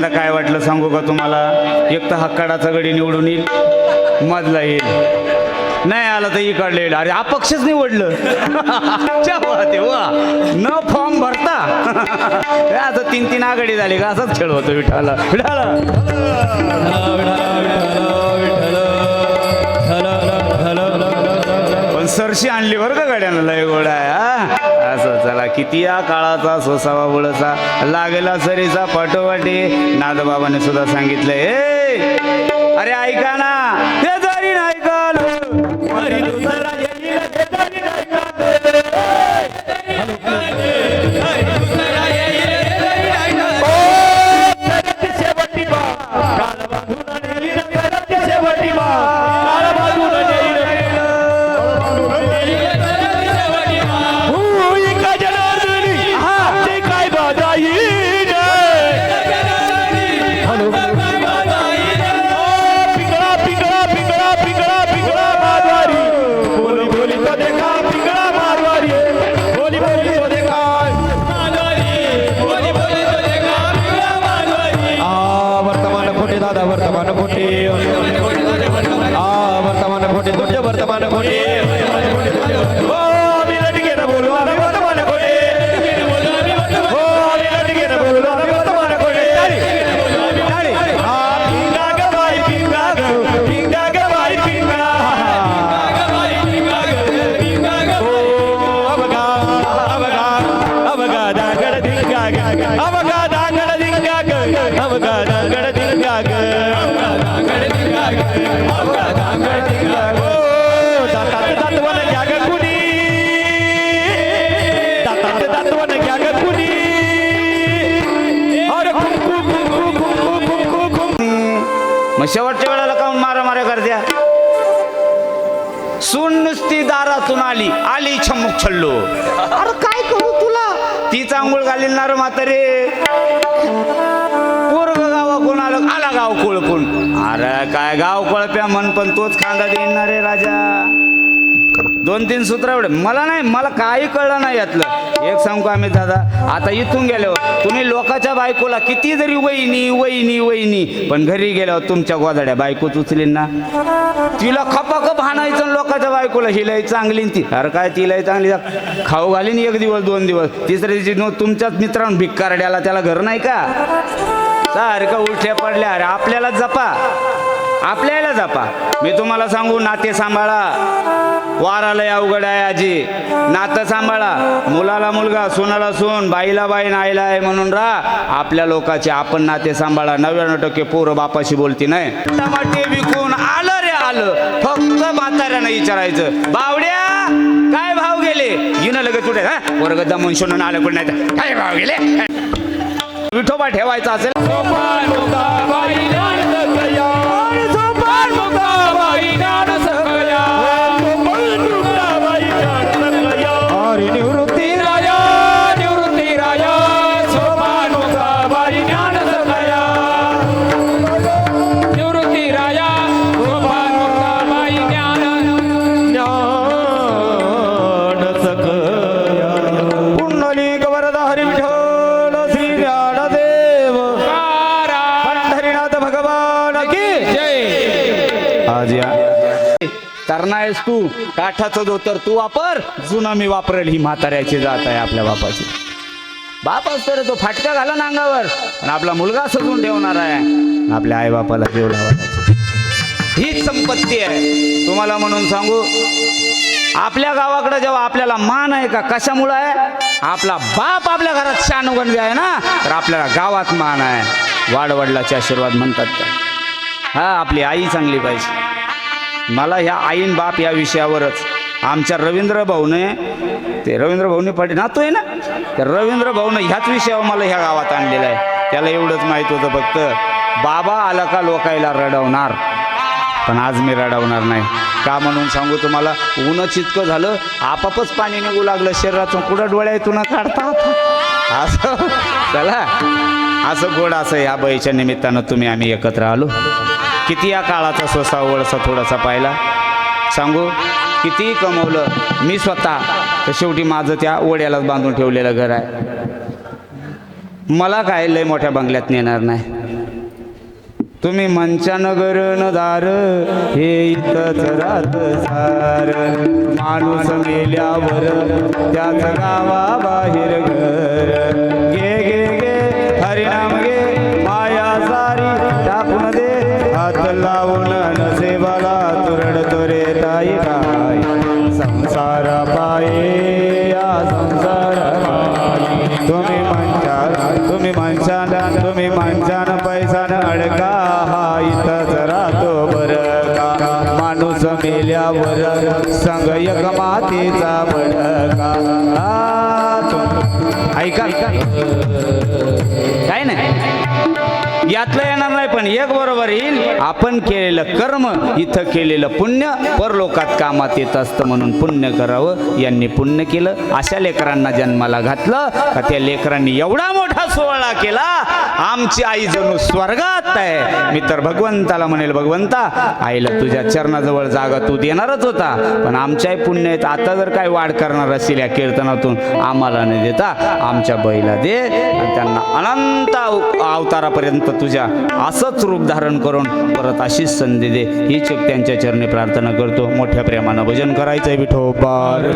पहिल्यांदा काय वाटलं सांगू का तुम्हाला? एक तर हक्काडाचा गडी निवडून येईल, मधला येईल, नाही आला तर इकडले येईल. अरे अपक्षच निवडलं. वा न फॉर्म भरता आता 3-3 आघाडी झाली का? असाच खेळ होतो विठाला विठाला. पण सरशी आणली बरं का गाड्यानं, लय गोडा आहे. असं चला किती या काळाचा सोसावा बुळसा लागेला सरीचा पाठोपाठी. नादबाबाने सुद्धा सांगितलं, ए अरे ऐका ना, हे जरी नाही काल मग शेवटच्या वेळेला काऊन मारामाऱ्या करत्या? सून नुसती दारातून आली आली छम्मुक छल्लो. अरे काय करू तुला? ती चांगूळ घालीलणार म्हातारे. पोरग गावा कोण आलं, आला गाव कोळपून. अरे काय गाव कोळप्या म्हण, पण तोच खांदा देणार रे राजा. 2-3 सूत्र एवढे मला नाही, मला काही कळलं नाही यातलं. एक सांगू आम्ही दादा, आता इथून गेल्यावर तुम्ही लोकांच्या बायकोला किती जरी वहिनी वहिनी वहिनी, पण घरी गेल्यावर तुमच्या गोदाड्या बायकोच उचलीन ना. तिला खपाखप हाणायचं लोकांच्या बायकोला, हिलाही चांगली ती. अरे काय तिलाही चांगली खाऊ घालीन 1 दिवस 2 दिवस, तिसऱ्या दिवशी तुमच्याच मित्रांनो भिक्कारड्याला त्याला घर नाही का? सारखं उलट्या पडल्या. अरे आपल्याला जपा, आपल्याला जपा. मी तुम्हाला सांगू, नाते सांभाळा. वाराला अवघड आहे आजी, नातं सांभाळा. मुलाला मुलगा, सुनाला सून, बाईला बाई, नाईला आहे म्हणून राहा. आपल्या लोकांचे आपण नाते सांभाळा. 99% पोरं बापाशी बोलती नाही. टमाटे विकून आलं रे आलं, फक्त म्हाताऱ्यानं विचारायचं, बावड्या काय भाव गेले? येणं लगेच कुठे वर्ग दमून शोनून आलं कुठे नाही, काय भाव गेले? विठोबा ठेवायचा असेल तरणायस तू. काठाचं धोतर तू वापर, जुना मी वापरेल. ही म्हाताऱ्याची जात आहे आपल्या बापाची. बाप असतो रे तो, फाटका घाला ना अंगावर, आणि आपला मुलगा सजून ठेवणार आहे. आपल्या आई बापाला देव लावायची हीच संपत्ती आहे. तुम्हाला म्हणून सांगू, आपल्या गावाकडे जेव्हा आपल्याला मान आहे का, कशामुळे आहे? आपला बाप आपल्या घरात शानुगंधी आहे ना, तर आपल्याला गावात मान आहे. वाडवडिलाचे आशीर्वाद म्हणतात का? हा, आपली आई चांगली पाहिजे. मला ह्या आईन बाप या विषयावरच आमच्या रवींद्र भाऊने, ते रवींद्र भाऊने पाटील नातू आहे ना, तर रवींद्र भाऊने ह्याच विषयावर मला ह्या गावात आणलेलं आहे. त्याला एवढंच माहीत होतं फक्त, बाबा आला का लोकायला रडवणार, पण आज मी रडवणार नाही. का म्हणून सांगू तुम्हाला, ऊनच इतकं झालं, आपापच पाणी निघू लागलं शरीरातून, कुठं डोळ्यातून काढता असं. चला, असं गोड असं ह्या बाईच्या निमित्तानं तुम्ही आम्ही एकत्र आलो. किती या काळाचा सोसा वळसा थोडासा पाहिला. सांगू, किती कमवलं मी स्वतः, तर शेवटी माझं त्या ओढ्यालाच बांधून ठेवलेलं घर आहे. मला काय लय मोठ्या बंगल्यात नेणार नाही. तुम्ही मंचानगर दार हे इथंच राहत सार माणूस मेल्यावर त्याच गावा बाहेर घर गे गे गे हरिनाम गे माया सारी टाकून दे हात लावून नसेबाला तुरडतो रे ताई काय संसार पाये या संसार तुम्ही माणसानं पैसानं अडका हा इथंच राहतो बरं का माणूस मेल्यावर संग एक मातीचा बडका ऐका काय नाही यातलं येणार नाही पण एक बरोबर येईल आपण केलेलं कर्म इथं केलेलं पुण्य परलोकात कामात येत असतं म्हणून पुण्य करावं यांनी पुण्य केलं अशा लेकरांना जन्माला घातलं का त्या लेकरांनी एवढा मोठा सोहळा केला आमची आई जणू स्वर्गात आहे मी तर भगवंताला म्हणेल भगवंता आईला तुझ्या चरणाजवळ जागा तू देणारच होता पण आमच्याही पुण्य आहेत आता जर काय वाढ करणार असेल या कीर्तनातून आम्हाला न देता आमच्या बैला दे आणि त्यांना अनंत अवतारापर्यंत तुझ्या असंच रूप धारण करून परत अशीच संधी दे हीच त्यांच्या चरणी प्रार्थना करतो मोठ्या प्रेमानं भजन करायचंय विठोबार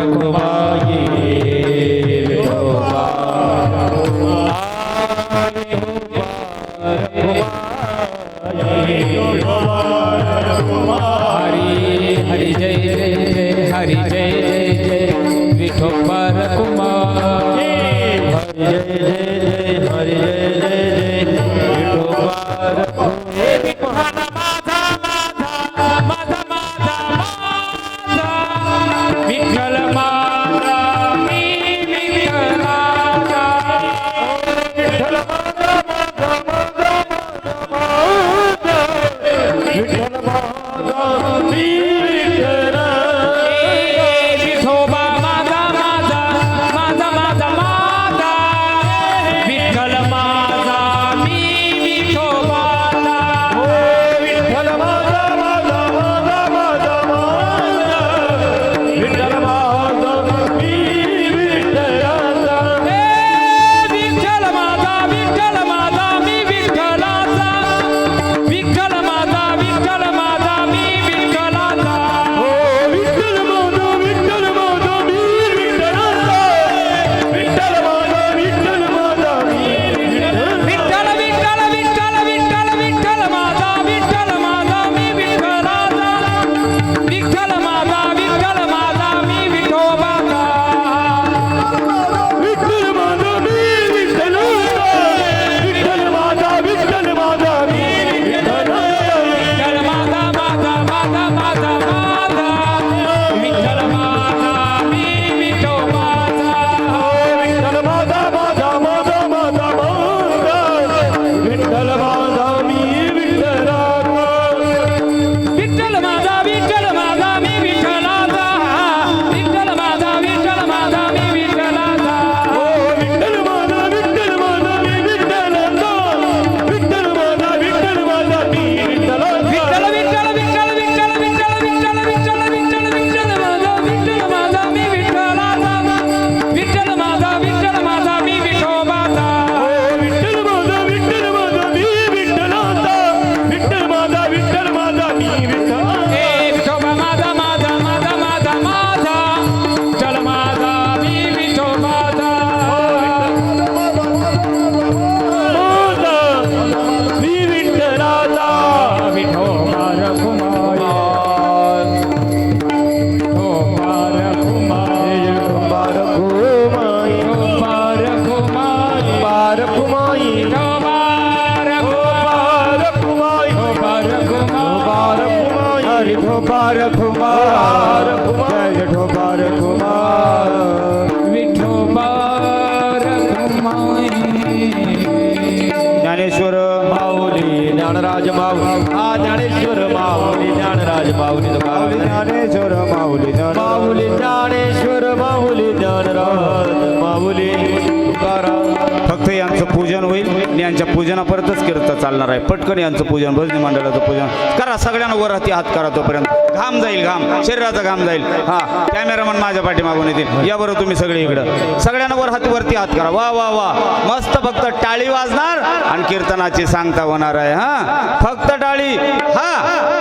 हरी जय जय जय हरी जय जय जय विठोबार कुमार हरी जय जय जय हरी जय जय जय विठोबार माझा विठ्ठल माझा मी विठ्ठलाचा विठ्ठल विठोबार कुमार जय विठोबार कुमार विठोबार कुमार ज्ञानेश्वर माऊली ज्ञानराज माऊली ज्ञानेश्वर माऊली ज्ञानराज माऊली ज्ञानेश्वर माऊली माऊली ज्ञानेश्वर माऊली ज्ञानराज माऊली तुकाराम फक्त या यांचं पूजन होईल आणि यांच्या पूजनापर्यंतच कीर्तन चालणार आहे. पटकन यांचं पूजन, भजनी मंडळाचं पूजन करा. सगळ्यांना वर हाती हात करा, तोपर्यंत घाम जाईल, घाम शरीराचा घाम जाईल. हा, कॅमेरामन माझ्या पाठीमागून येतील. या बरं तुम्ही सगळे इकडं, सगळ्यांना वर हाती वरती हात करा. वा वा वा, मस्त. फक्त टाळी वाजणार आणि कीर्तनाची सांगता होणार आहे. हा, फक्त टाळी. हा,